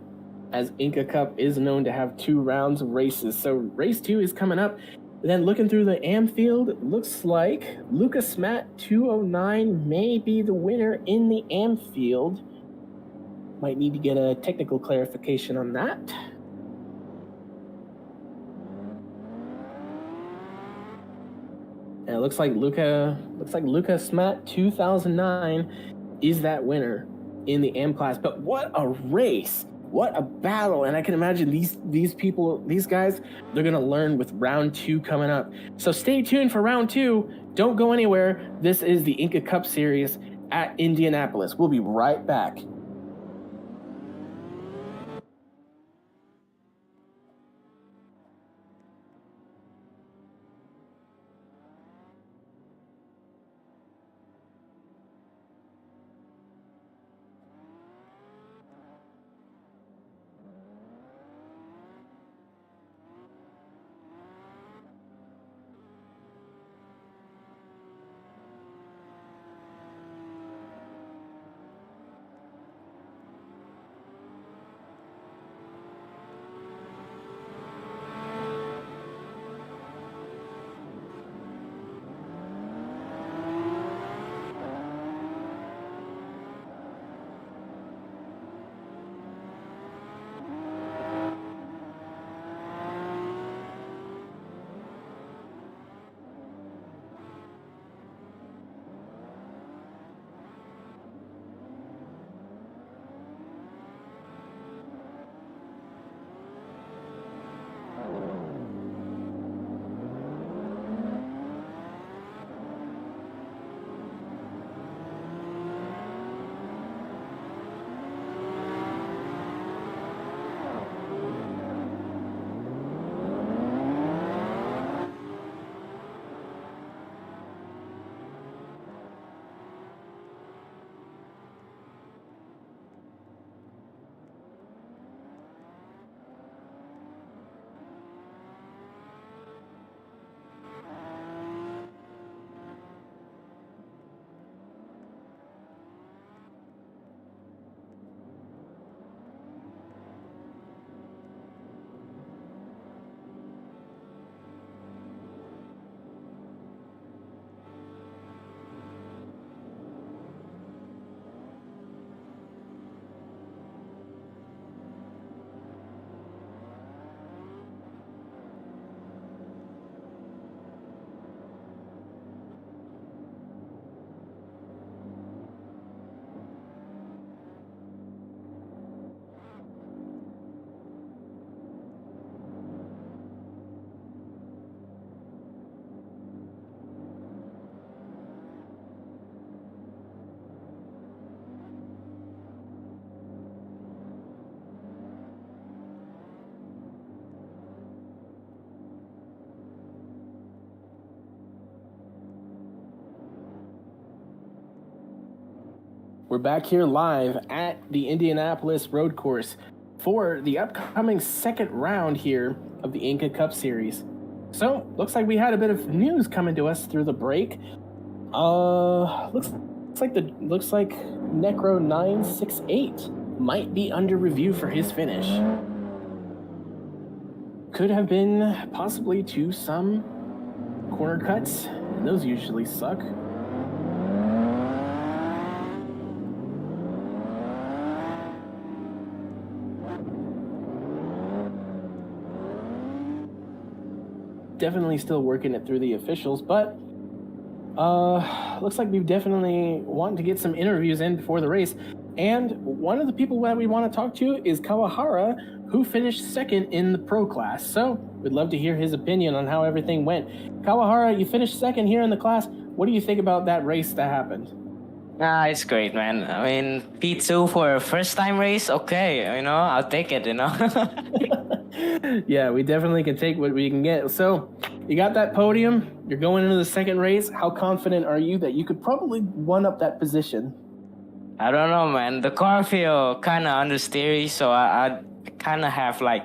as INCA Cup is known to have 2 rounds of races. So race 2 is coming up. Then looking through the AM field, it looks like Lucas Smat 209 may be the winner in the AM field. Might need to get a technical clarification on that. And it looks like Lucas Smat 2009 is that winner in the AM class. But what a race! What a battle! And I can imagine these guys, they're gonna learn with round 2 coming up. So stay tuned for round 2. Don't go anywhere. This is the INCA Cup series at Indianapolis. We'll be right back. We're back here live at the Indianapolis road course for the upcoming second round here of the INCA Cup series. So, looks like we had a bit of news coming to us through the break. Looks like Necro 968 might be under review for his finish. Could have been possibly to some corner cuts, and those usually suck. Definitely still working it through the officials, but looks like we definitely want to get some interviews in before the race. And one of the people that we want to talk to is Kawahara, who finished second in the pro class. So we'd love to hear his opinion on how everything went. Kawahara, you finished second here in the class. What do you think about that race that happened? Nah, it's great, man. I mean, P2 for a first time race, okay, I'll take it, Yeah, we definitely can take what we can get. So, you got that podium. You're going into the second race. How confident are you that you could probably one up that position? I don't know, man. The car feel kind of understeery, so I kind of have like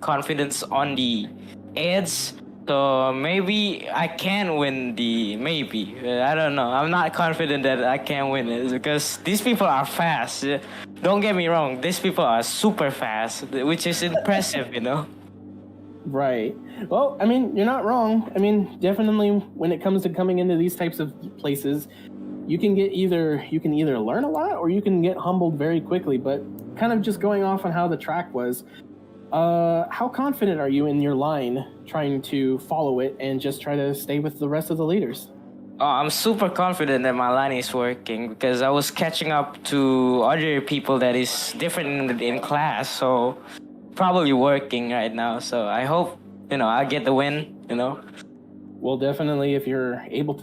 confidence on the edge. So maybe I can win maybe. I don't know. I'm not confident that I can win it because these people are fast. Don't get me wrong. These people are super fast, which is impressive, Right. Well, I mean, you're not wrong. I mean, definitely when it comes to coming into these types of places, you can either learn a lot or you can get humbled very quickly. But kind of just going off on how the track was, how confident are you in your line trying to follow it and just try to stay with the rest of the leaders? Oh, I'm super confident that my line is working because I was catching up to other people that is different in class, so probably working right now. So I hope I get the win. Well, definitely if you're able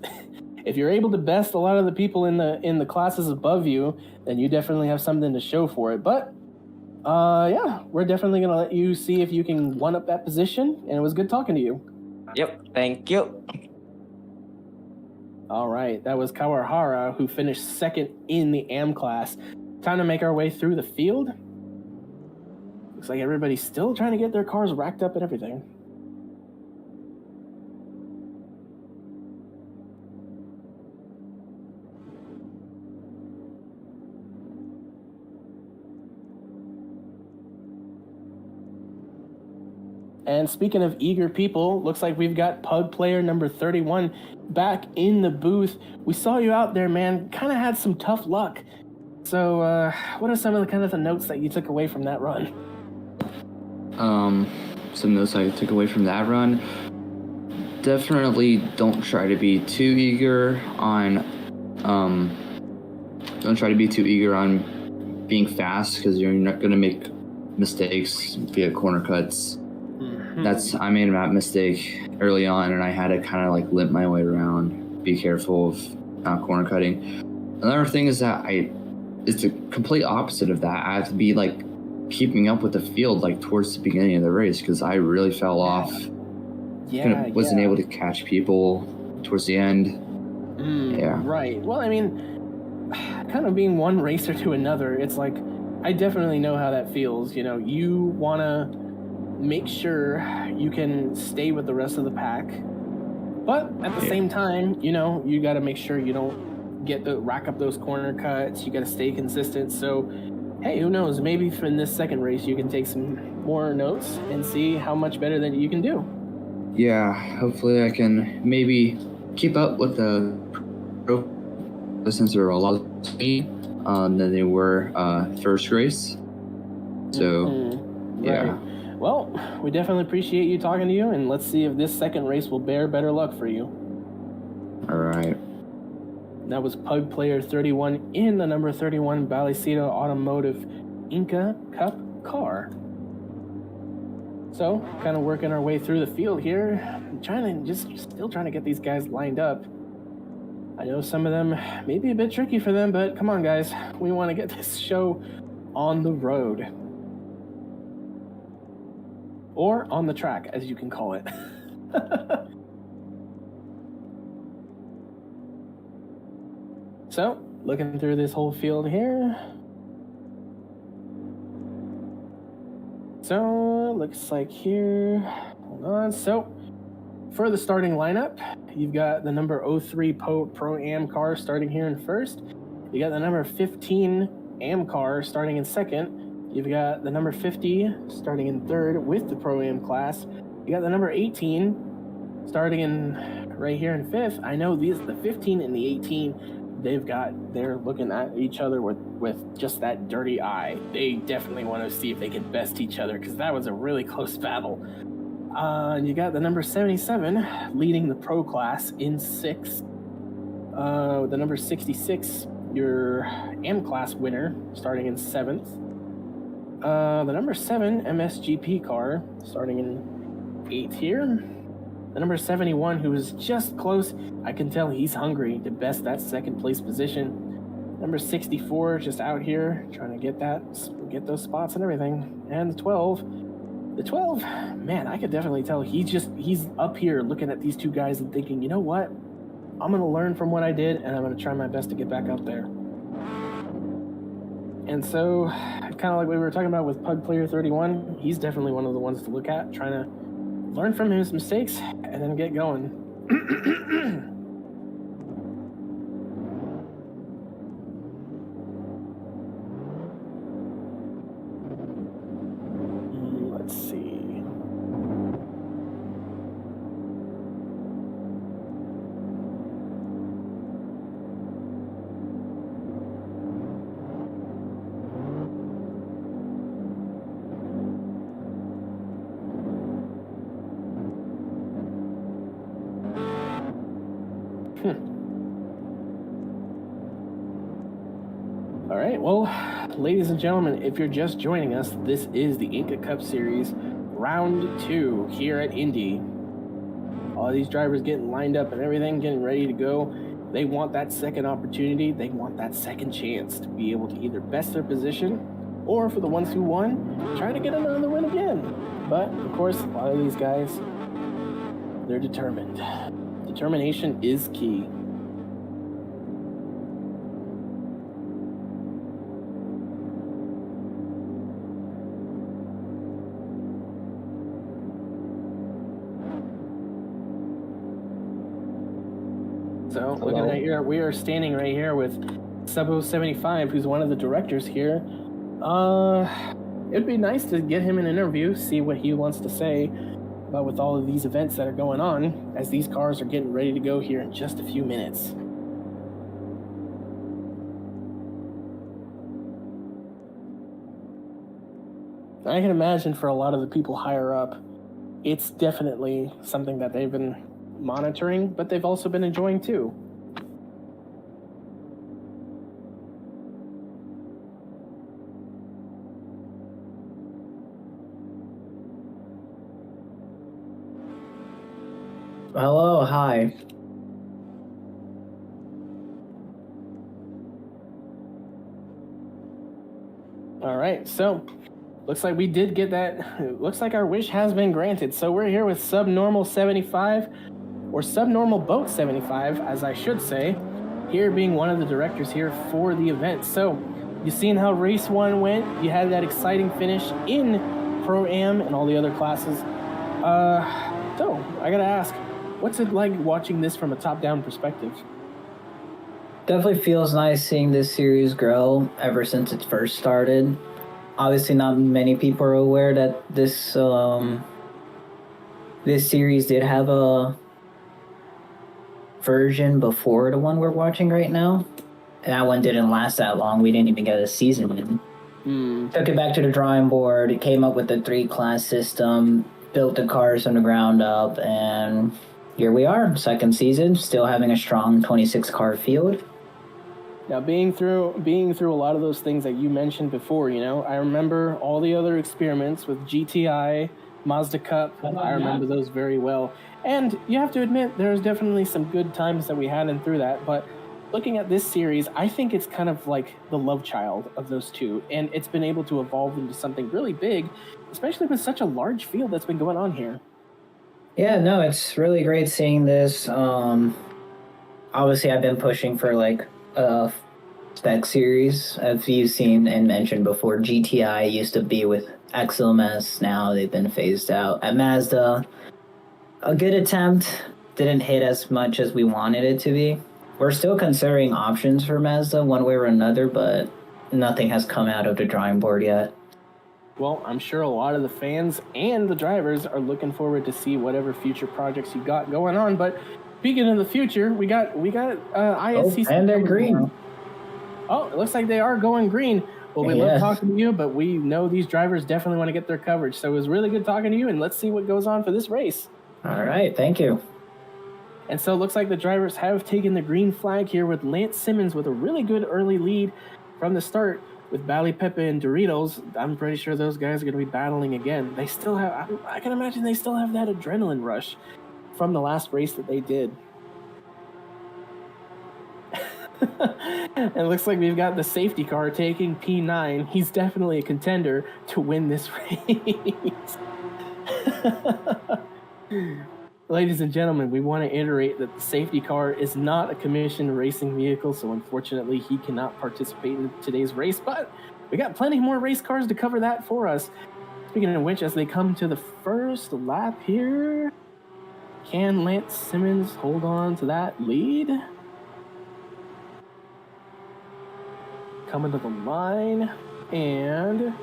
to best a lot of the people in the classes above you, then you definitely have something to show for it. But yeah, we're definitely gonna let you see if you can one up that position. And it was good talking to you. Yep, thank you. All right, that was Kawahara, who finished second in the AM class. Time to make our way through the field. Looks like everybody's still trying to get their cars racked up and everything. And speaking of eager people, looks like we've got Pug player number 31 back in the booth. We saw you out there, man. Kind of had some tough luck. So, what are some of the notes that you took away from that run? Some notes I took away from that run. Definitely don't try to be too eager on, being fast because you're not going to make mistakes via corner cuts. I made a mistake early on, and I had to kind of like limp my way around. Be careful of not corner cutting. Another thing is that it's the complete opposite of that. I have to be like keeping up with the field like towards the beginning of the race because I really fell off. Wasn't able to catch people towards the end. Yeah. Right. Well, I mean, kind of being one racer to another, it's like I definitely know how that feels. You want to make sure you can stay with the rest of the pack, but at the same time, you got to make sure you don't rack up those corner cuts. You got to stay consistent. So, hey, who knows? Maybe in this second race, you can take some more notes and see how much better than you can do. Yeah, hopefully I can maybe keep up with the pro since they're a lot than they were first race. So, yeah. Right. Well, we definitely appreciate you talking to you, and let's see if this second race will bear better luck for you. All right. That was Pug Player 31 in the number 31 Balicito Automotive INCA Cup car. So, kind of working our way through the field here, still trying to get these guys lined up. I know some of them may be a bit tricky for them, but come on, guys. We want to get this show on the road. Or on the track, as you can call it. So, looking through this whole field here. So, looks like here. Hold on. So, for the starting lineup, you've got the number 03 Pro-Am car starting here in first. You got the number 15 Am car starting in second. You've got the number 50 starting in third with the Pro-Am class. You got the number 18 starting in right here in fifth. I know the 15 and the 18, they're looking at each other with just that dirty eye. They definitely want to see if they can best each other because that was a really close battle. You got the number 77 leading the Pro class in sixth. The number 66, your M class winner, starting in seventh. The number 7 MSGP car starting in 8th here. The number 71, who is just close. I can tell he's hungry to best that second place position. Number 64 just out here trying to get those spots and everything. And the 12, man, I could definitely tell he's up here looking at these two guys and thinking, you know what? I'm going to learn from what I did, and I'm going to try my best to get back up there. And so, kind of like we were talking about with Pug Player 31, he's definitely one of the ones to look at, trying to learn from his mistakes and then get going. Let's see. All right, well, ladies and gentlemen, if you're just joining us, this is the INCA Cup Series, Round 2 here at Indy. All these drivers getting lined up and everything, getting ready to go. They want that second opportunity. They want that second chance to be able to either best their position or, for the ones who won, try to get another win again. But, of course, a lot of these guys, they're determined. Determination is key. So, looking right here, we are standing right here with Sub 075, who's one of the directors here. It'd be nice to get him an interview, see what he wants to say about with all of these events that are going on, as these cars are getting ready to go here in just a few minutes. I can imagine for a lot of the people higher up, it's definitely something that they've been monitoring, but they've also been enjoying too. Hello, hi. All right, so looks like we did get that. It looks like our wish has been granted. So we're here with Subnormal 75, or Subnormal Boat 75, as I should say, here being one of the directors here for the event. So you seen how race 1 went? You had that exciting finish in Pro-Am and all the other classes. So I gotta ask, what's it like watching this from a top-down perspective? Definitely feels nice seeing this series grow ever since it first started. Obviously, not many people are aware that this series did have a version before the one we're watching right now. And that one didn't last that long. We didn't even get a season in. Took it back to the drawing board. It came up with the 3-class system, built the cars from the ground up, and here we are, second season, still having a strong 26-car field. Now, being through a lot of those things that you mentioned before, you know, I remember all the other experiments with GTI, Mazda Cup. I remember those very well. And you have to admit, there's definitely some good times that we had in through that. But looking at this series, I think it's kind of like the love child of those two. And it's been able to evolve into something really big, especially with such a large field that's been going on here. Yeah, no, it's really great seeing this. Obviously, I've been pushing for like a spec series. As you've seen and mentioned before, GTI used to be with XLMS. Now they've been phased out. At Mazda, a good attempt, didn't hit as much as we wanted it to be. We're still considering options for Mazda one way or another, but nothing has come out of the drawing board yet. Well, I'm sure a lot of the fans and the drivers are looking forward to see whatever future projects you got going on. But speaking of the future, we got ISC. Oh, and they're green. Oh, it looks like they are going green. Well, we love talking to you, but we know these drivers definitely want to get their coverage. So it was really good talking to you, and let's see what goes on for this race. All right, thank you. And so it looks like the drivers have taken the green flag here with Lance Simmons with a really good early lead from the start. With Bally Pepe and Doritos, I'm pretty sure those guys are going to be battling again. They still have, I can imagine they still have that adrenaline rush from the last race that they did. It looks like we've got the safety car taking P9. He's definitely a contender to win this race. Ladies and gentlemen, we want to iterate that the safety car is not a commissioned racing vehicle, so unfortunately he cannot participate in today's race, but we got plenty more race cars to cover that for us. Speaking of which, as they come to the first lap here, can Lance Simmons hold on to that lead? Coming to the line, and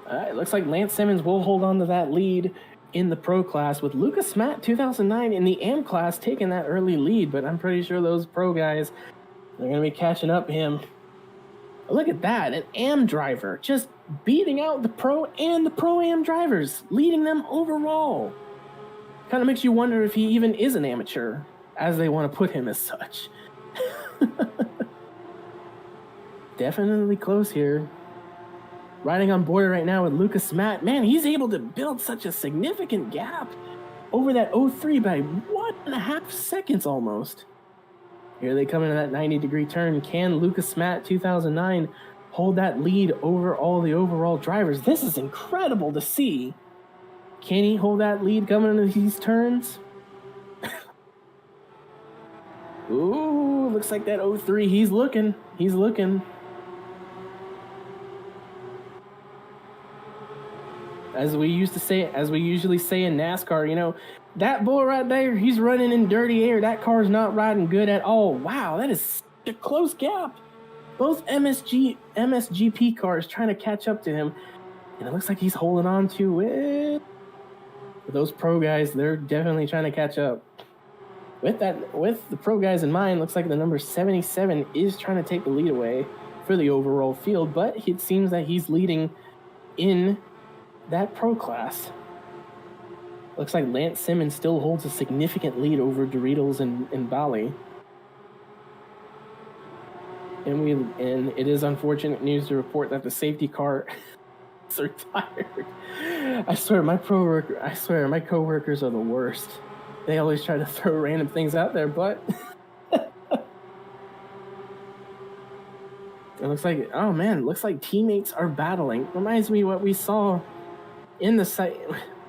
it looks like Lance Simmons will hold on to that lead in the pro class, with Lucas Smatt 2009 in the AM class taking that early lead, but I'm pretty sure those pro guys, they're going to be catching up him. Look at that, an AM driver just beating out the pro and the pro-am drivers, leading them overall. Kind of makes you wonder if he even is an amateur, as they want to put him as such. Definitely close here. Riding on board right now with Lucas Smatt. Man, he's able to build such a significant gap over that 03 by 1.5 seconds almost. Here they come into that 90-degree turn. Can Lucas Smatt 2009 hold that lead over all the overall drivers? This is incredible to see. Can he hold that lead coming into these turns? Ooh, looks like that 03. He's looking. He's looking. As we usually say in NASCAR, you know, that boy right there, he's running in dirty air. That car's not riding good at all. Wow, that is such a close gap. Both MSGP cars trying to catch up to him. And it looks like he's holding on to it. But those pro guys, they're definitely trying to catch up. With the pro guys in mind, looks like the number 77 is trying to take the lead away for the overall field. But it seems that he's leading in that pro class. Looks like Lance Simmons still holds a significant lead over Doritos and Bali. And it is unfortunate news to report that the safety car is retired. I swear my coworkers are the worst. They always try to throw random things out there, but it looks like teammates are battling. Reminds me what we saw in the site.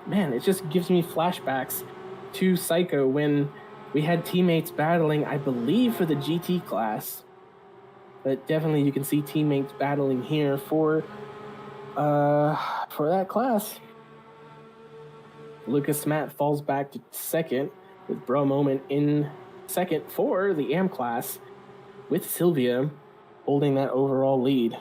Man, it just gives me flashbacks to Psycho when we had teammates battling, I believe, for the GT class. But definitely you can see teammates battling here for that class. Lucas Smatt falls back to second, with Bro Moment in second for the AM class, with Sylvia holding that overall lead.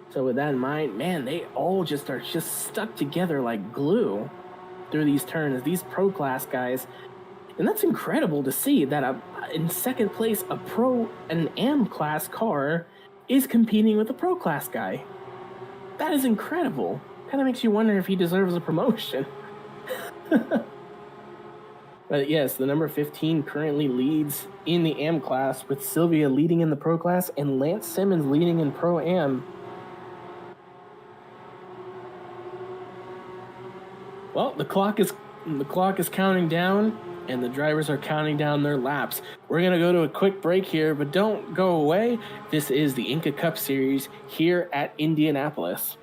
So with that in mind, man, they all just are stuck together like glue through these turns, these pro class guys. And that's incredible to see that in second place, an AM class car is competing with a pro class guy. That is incredible. Kind of makes you wonder if he deserves a promotion. But yes, the number 15 currently leads in the AM class, with Sylvia leading in the pro class and Lance Simmons leading in pro AM. Well, the clock is counting down, and the drivers are counting down their laps. We're going to go to a quick break here, but don't go away. This is the INCA Cup Series here at Indianapolis.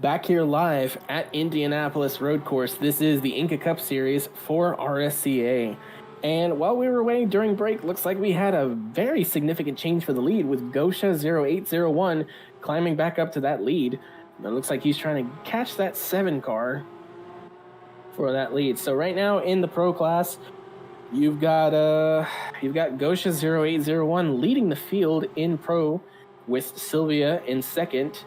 Back here live at Indianapolis Road Course. This is the INCA Cup Series for RSCA. And while we were waiting during break, looks like we had a very significant change for the lead with Gosha0801 climbing back up to that lead. And it looks like he's trying to catch that 7 car for that lead. So right now in the pro class, you've got Gosha0801 leading the field in pro with Sylvia in second,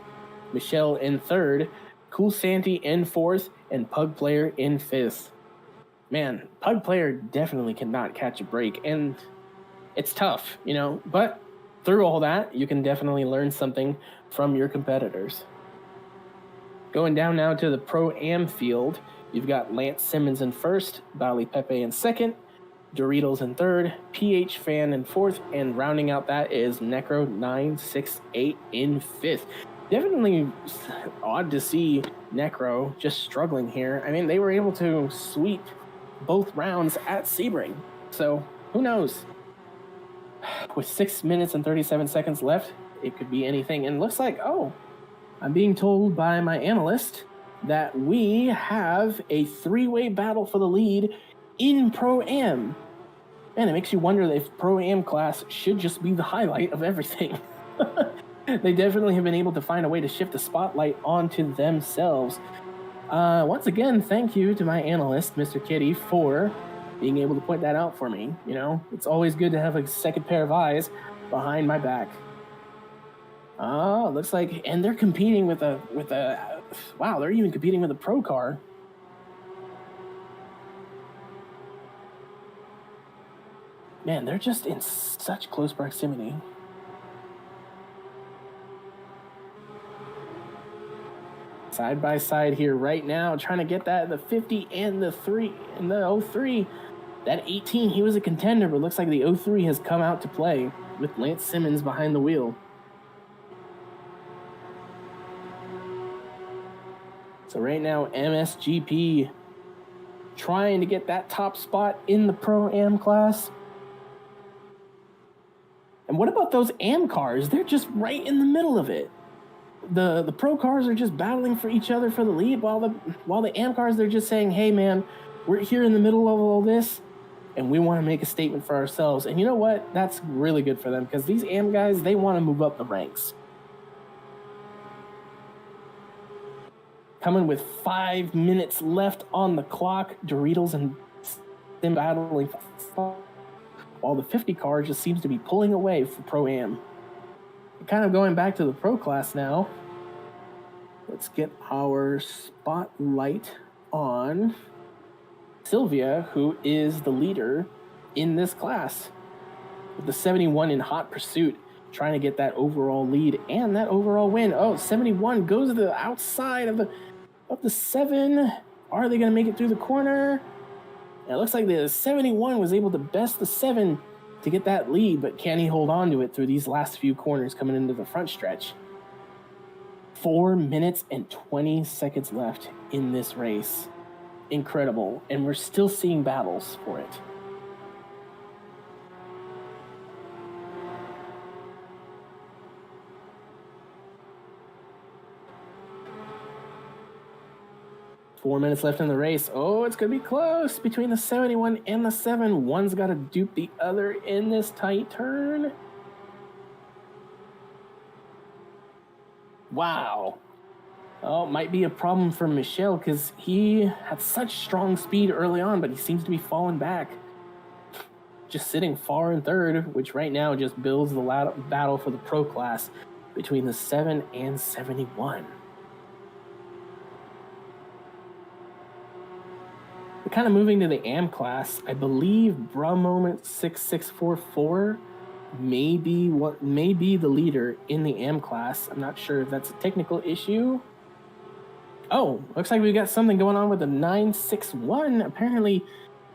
Michelle in third, Cool Santy in fourth, and Pug Player in fifth. Man, Pug Player definitely cannot catch a break, and it's tough, but through all that, you can definitely learn something from your competitors. Going down now to the Pro-Am field, you've got Lance Simmons in first, Bali Pepe in second, Doritos in third, PH Fan in fourth, and rounding out that is Necro968 in fifth. Definitely odd to see Necro just struggling here. I mean, they were able to sweep both rounds at Sebring, so who knows? With 6 minutes and 37 seconds left, it could be anything. And it looks like, I'm being told by my analyst that we have a 3-way battle for the lead in Pro-Am. Man, it makes you wonder if Pro-Am class should just be the highlight of everything. They definitely have been able to find a way to shift the spotlight onto themselves. Once again, thank you to my analyst, Mr. Kitty, for being able to point that out for me. It's always good to have a second pair of eyes behind my back. Oh, looks like, and they're competing with a wow, they're even competing with a pro car. Man, they're just in such close proximity. Side by side here right now, trying to get that, the 50 and the 3 and the 03. That 18, he was a contender, but looks like the 03 has come out to play with Lance Simmons behind the wheel. So right now, MSGP trying to get that top spot in the Pro-Am class. And what about those Am cars? They're just right in the middle of it. The pro cars are just battling for each other for the lead, while the Am cars, they're just saying, hey man, we're here in the middle of all this and we want to make a statement for ourselves. And you know what? That's really good for them, because these Am guys, they want to move up the ranks. Coming with 5 minutes left on the clock, Doritos and them battling while the 50 car just seems to be pulling away for Pro-Am. Kind of going back to the pro class now. Let's get our spotlight on Sylvia, who is the leader in this class, with the 71 in hot pursuit, trying to get that overall lead and that overall win. 71 goes to the outside of the 7. Are they going to make it through the corner? And it looks like the 71 was able to best the 7 to get that lead, but can he hold on to it through these last few corners coming into the front stretch? 4 minutes and 20 seconds left in this race. Incredible. And we're still seeing battles for it. Four minutes left in the race. It's going to be close between the 71 and the 7. One's got to dupe the other in this tight turn. Wow. Might be a problem for Michelle, because he had such strong speed early on, but he seems to be falling back. Just sitting far in third, which right now just builds the battle for the pro class between the 7 and 71. We're kind of moving to the Am class. I believe Bra Moment 6644 may be the leader in the Am class. I'm not sure if that's a technical issue. Looks like we've got something going on with the 961. Apparently,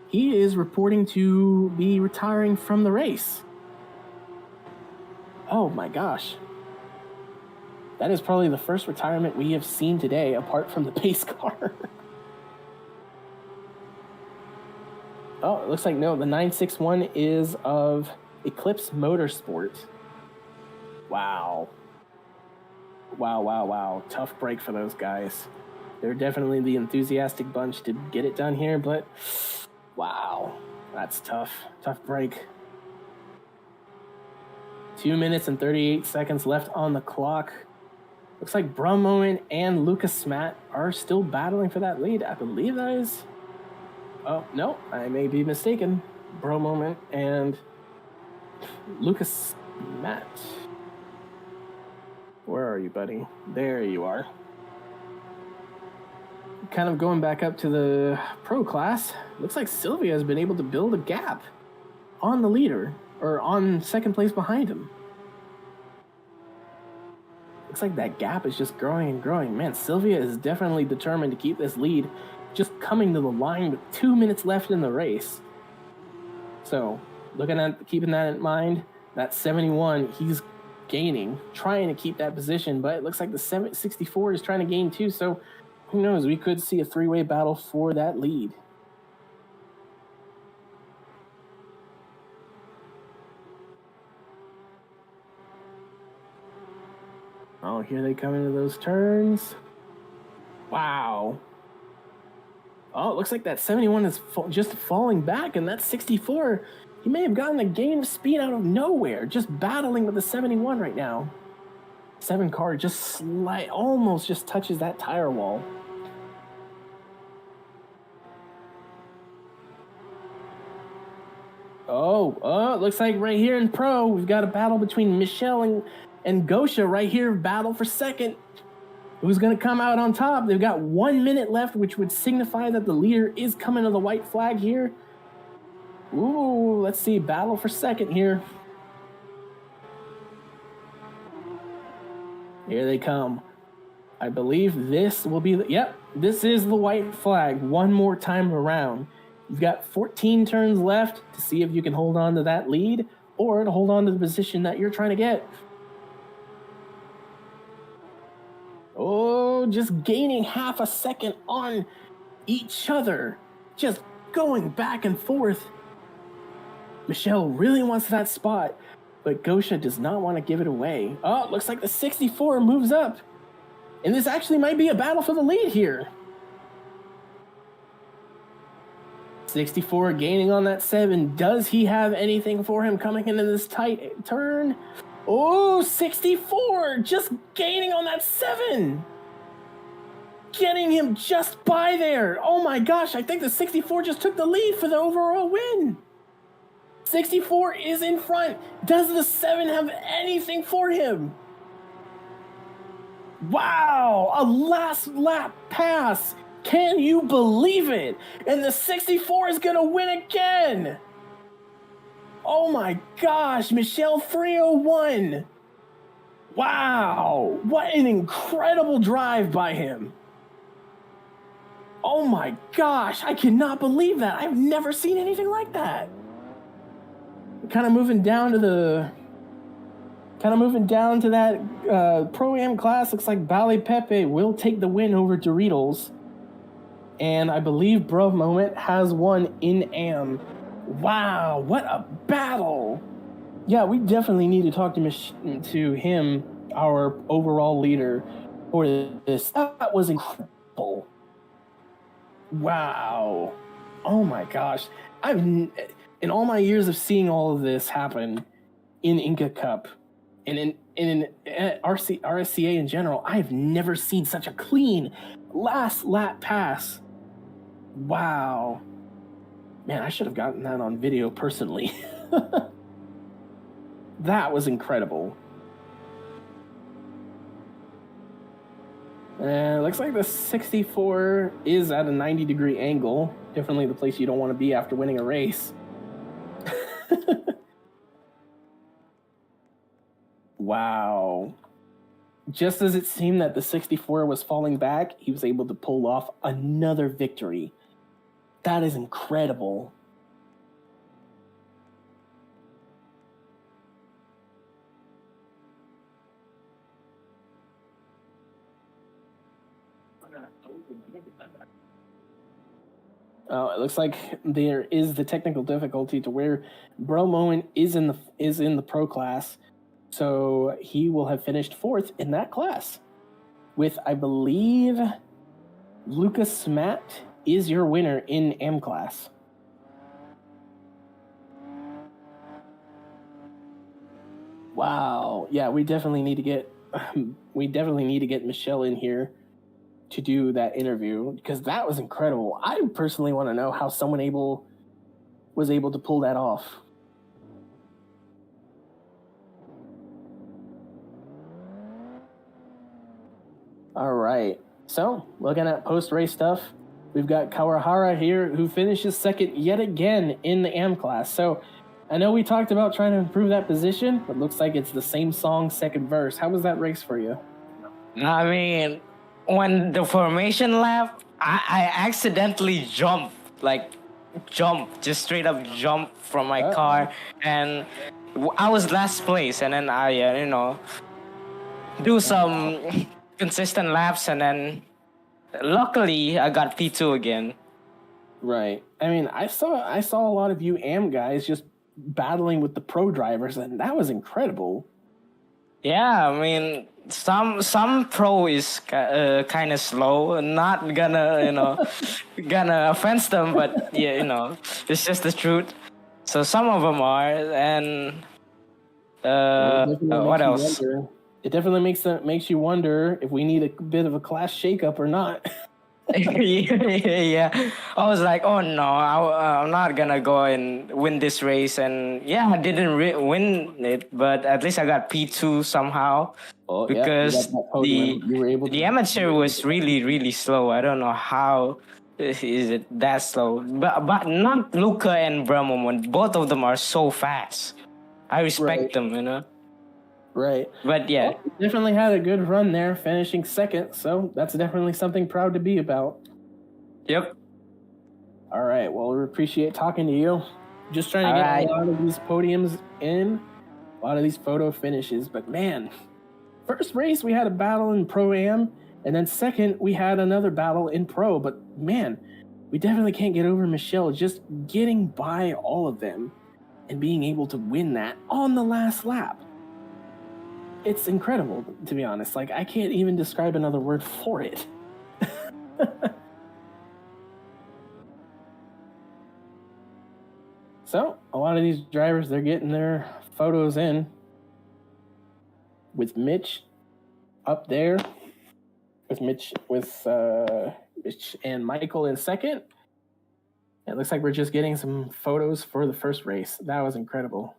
he is reporting to be retiring from the race. Oh my gosh. That is probably the first retirement we have seen today, apart from the pace car. It looks like no, the 961 is of Eclipse Motorsport. Wow. Wow. Tough break for those guys. They're definitely the enthusiastic bunch to get it done here, but wow, that's tough. Tough break. 2 minutes and 38 seconds left on the clock. Looks like Bro Moment and Lucas Matt are still battling for that lead. I believe that is... Oh, no, I may be mistaken. Bro Moment and Lucas Matt. Where are you, buddy? There you are. Kind of going back up to the pro class. Looks like Sylvia has been able to build a gap on the leader, or on second place behind him. Looks like that gap is just growing and growing. Man, Sylvia is definitely determined to keep this lead, just coming to the line with 2 minutes left in the race. So, keeping that in mind, that 71, he's gaining, trying to keep that position, but it looks like the 64 is trying to gain too, so who knows, we could see a three-way battle for that lead. Oh, here they come into those turns. Wow. Oh, it looks like that 71 is just falling back, and that 64, he may have gotten a gain of speed out of nowhere, just battling with the 71 right now. 7 car just almost just touches that tire wall. Oh, it looks like right here in pro, we've got a battle between Michelle and Gosha right here, battle for second. Who's going to come out on top? They've got 1 minute left, which would signify that the leader is coming to the white flag here. Ooh, let's see, battle for second here. Here they come. I believe this will be this is the white flag one more time around. You've got 14 turns left to see if you can hold on to that lead or to hold on to the position that you're trying to get. Oh, just gaining half a second on each other. Just going back and forth. Michelle really wants that spot, but Gosha does not want to give it away. Oh, it looks like the 64 moves up. And this actually might be a battle for the lead here. 64 gaining on that 7. Does he have anything for him coming into this tight turn? Oh, 64 just gaining on that 7. Getting him just by there. Oh my gosh, I think the 64 just took the lead for the overall win. 64 is in front. Does the 7 have anything for him? Wow, a last lap pass. Can you believe it? And the 64 is going to win again. Oh my gosh, Michelle 301. Wow, what an incredible drive by him. Oh my gosh, I cannot believe that. I've never seen anything like that. Kind of moving down to that Pro-Am class. Looks like Ballet Pepe will take the win over Doritos. And I believe Bro Moment has won in Am. Wow, what a battle. Yeah, we definitely need to talk to him, our overall leader, for this. That was incredible. Wow. Oh my gosh. In all my years of seeing all of this happen in INCA Cup and in RSCA in general, I've never seen such a clean last lap pass. Wow. Man, I should have gotten that on video personally. That was incredible. Looks like the 64 is at a 90-degree angle. Definitely the place you don't want to be after winning a race. Wow. Just as it seemed that the 64 was falling back, he was able to pull off another victory. That is incredible. Oh, it looks like there is the technical difficulty to where Bro Moment is in the pro class. So he will have finished 4th in that class with, I believe, Lucas Smat is your winner in M class. Wow. Yeah, we definitely need to get Michelle in here to do that interview because that was incredible. I personally want to know how someone was able to pull that off. All right. So, looking at post-race stuff, we've got Kawahara here who finishes 2nd yet again in the AM class. So, I know we talked about trying to improve that position, but looks like it's the same song, 2nd verse. How was that race for you? I mean, when the formation lap, I accidentally just straight up jumped from my car, and I was last place, and then I do some consistent laps, and then luckily I got P2 again. Right. I mean, I saw a lot of you AM guys just battling with the pro drivers, and that was incredible. Yeah, I mean, some pro is kind of slow. Not gonna gonna offend them, but yeah, it's just the truth. So some of them are, and what else? It definitely makes you wonder if we need a bit of a class shakeup or not. Yeah. I was like, oh no, I'm not gonna go and win this race, and yeah, I didn't win it, but at least I got P2 somehow because the amateur was really really slow. I don't know how is it that slow, but not Luca and Brahman. Both of them are so fast. I respect them, Right. But yeah. Well, definitely had a good run there, finishing 2nd, so that's definitely something proud to be about. Yep. All right, well, we appreciate talking to you. Just trying to get a lot of these podiums in, a lot of these photo finishes, but man, first race we had a battle in Pro-Am, and then 2nd we had another battle in Pro, but man, we definitely can't get over Michelle just getting by all of them and being able to win that on the last lap. It's incredible, to be honest. Like, I can't even describe another word for it. So, a lot of these drivers, they're getting their photos in with Mitch up there, with Mitch and Michael in 2nd. It looks like we're just getting some photos for the first race. That was incredible.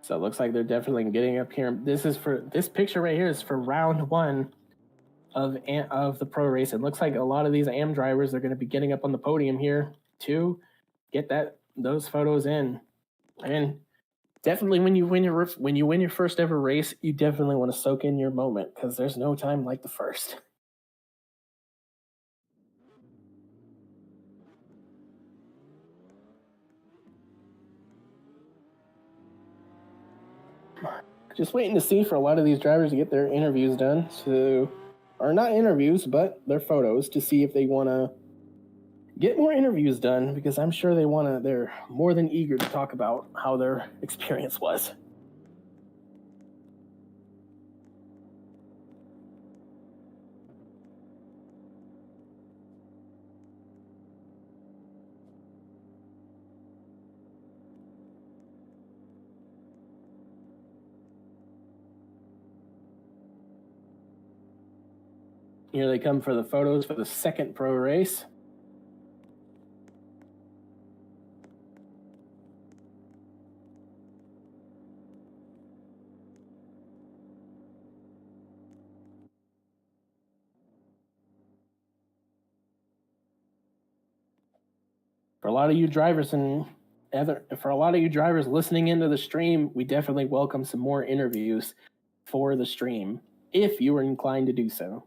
So it looks like they're definitely getting up here. This picture right here is for round 1 of the pro race. It looks like a lot of these AM drivers are going to be getting up on the podium here to get those photos in. And definitely when you win your first ever race, you definitely want to soak in your moment because there's no time like the first. Just waiting to see for a lot of these drivers to get their interviews done. Or not interviews, but their photos to see if they want to get more interviews done because I'm sure they're more than eager to talk about how their experience was. Here they come for the photos for the 2nd pro race. for a lot of you drivers listening into the stream, we definitely welcome some more interviews for the stream if you are inclined to do so.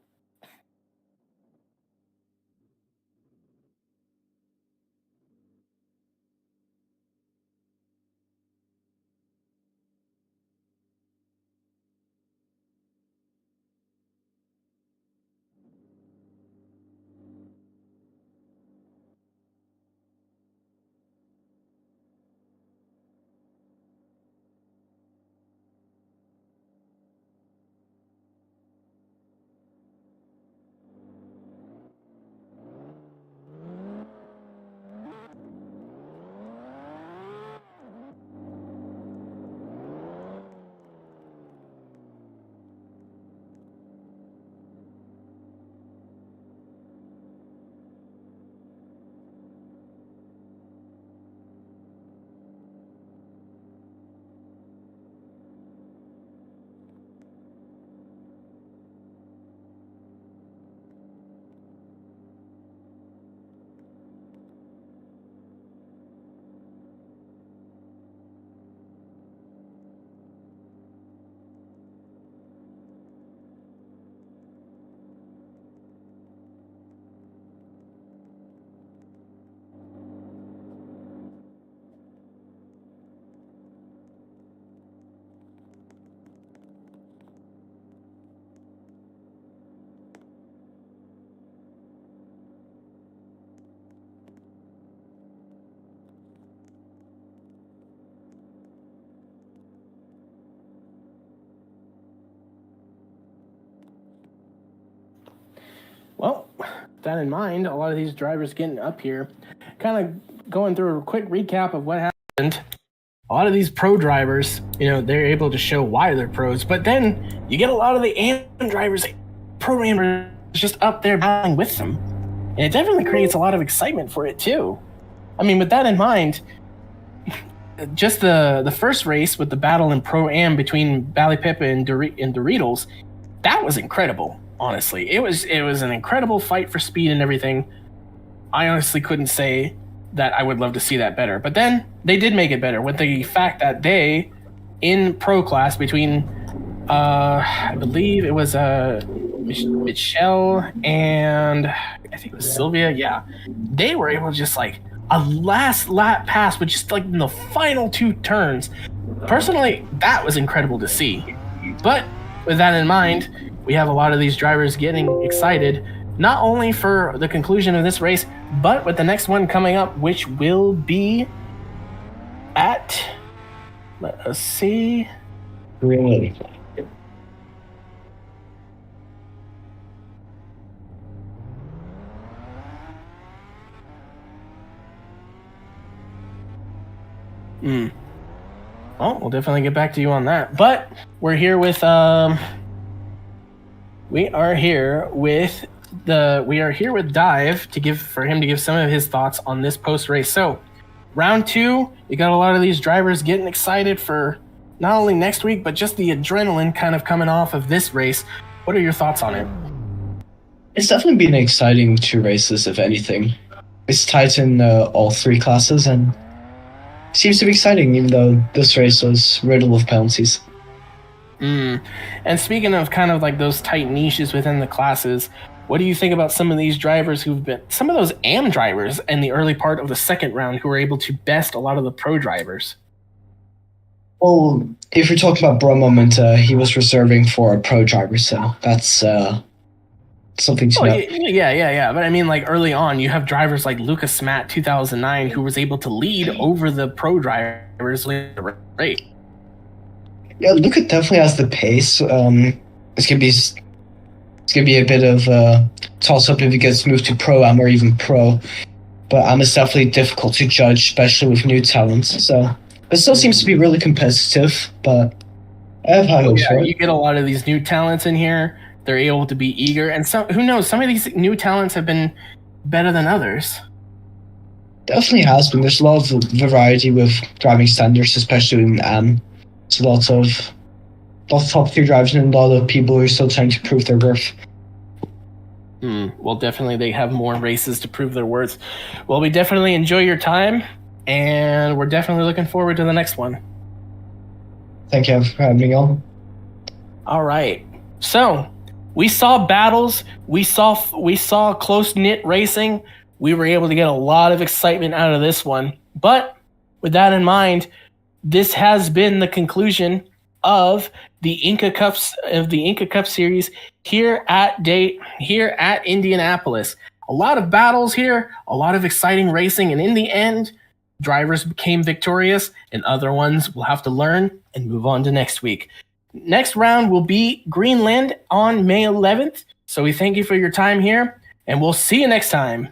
Well, with that in mind, a lot of these drivers getting up here, kind of going through a quick recap of what happened. A lot of these pro drivers, they're able to show why they're pros, but then you get a lot of the AM drivers, programmers just up there battling with them. And it definitely creates a lot of excitement for it too. I mean, with that in mind, just the first race with the battle in Pro-Am between Ballypip and Doritos, that was incredible. Honestly, it was an incredible fight for speed and everything. I honestly couldn't say that I would love to see that better. But then they did make it better with the fact that they, in pro class between, I believe it was Michelle and I think it was Sylvia. Yeah, they were able to just like a last lap pass with just like in the final 2 turns. Personally, that was incredible to see. But with that in mind, we have a lot of these drivers getting excited, not only for the conclusion of this race, but with the next one coming up, which will be at, let us see. Really? Well, we'll definitely get back to you on that. But we're here with Dive for him to give some of his thoughts on this post race. So, round 2, you got a lot of these drivers getting excited for not only next week, but just the adrenaline kind of coming off of this race. What are your thoughts on it? It's definitely been exciting 2 races, if anything. It's tight in all 3 classes and seems to be exciting, even though this race was riddled with penalties. And speaking of kind of like those tight niches within the classes, what do you think about some of these drivers some of those AM drivers in the early part of the second round who were able to best a lot of the pro drivers? Well, if you're talking about Bro Moment, he was reserving for a pro driver, so that's something to know. Yeah. But I mean, like early on, you have drivers like Lucas Matt 2009 who was able to lead over the pro drivers right. Yeah, Luca definitely has the pace. It's gonna be a bit of a toss up if he gets moved to Pro-Am or even Pro. But Am is definitely difficult to judge, especially with new talents. So it still seems to be really competitive, but I have high hopes for it. You get a lot of these new talents in here. They're able to be eager, and who knows? Some of these new talents have been better than others. Definitely has been. There's a lot of variety with driving standards, especially in Am. There's lots of top tier drivers and a lot of people who are still trying to prove their worth. Well, definitely they have more races to prove their worth. Well, we definitely enjoy your time, and we're definitely looking forward to the next one. Thank you for having me on. All right. So we saw battles. We saw close-knit racing. We were able to get a lot of excitement out of this one. But with that in mind, this has been the conclusion of the INCA Cup series here at Indianapolis. A lot of battles here, a lot of exciting racing, and in the end, drivers became victorious, and other ones will have to learn and move on to next week. Next round will be Greenland on May 11th. So we thank you for your time here, and we'll see you next time.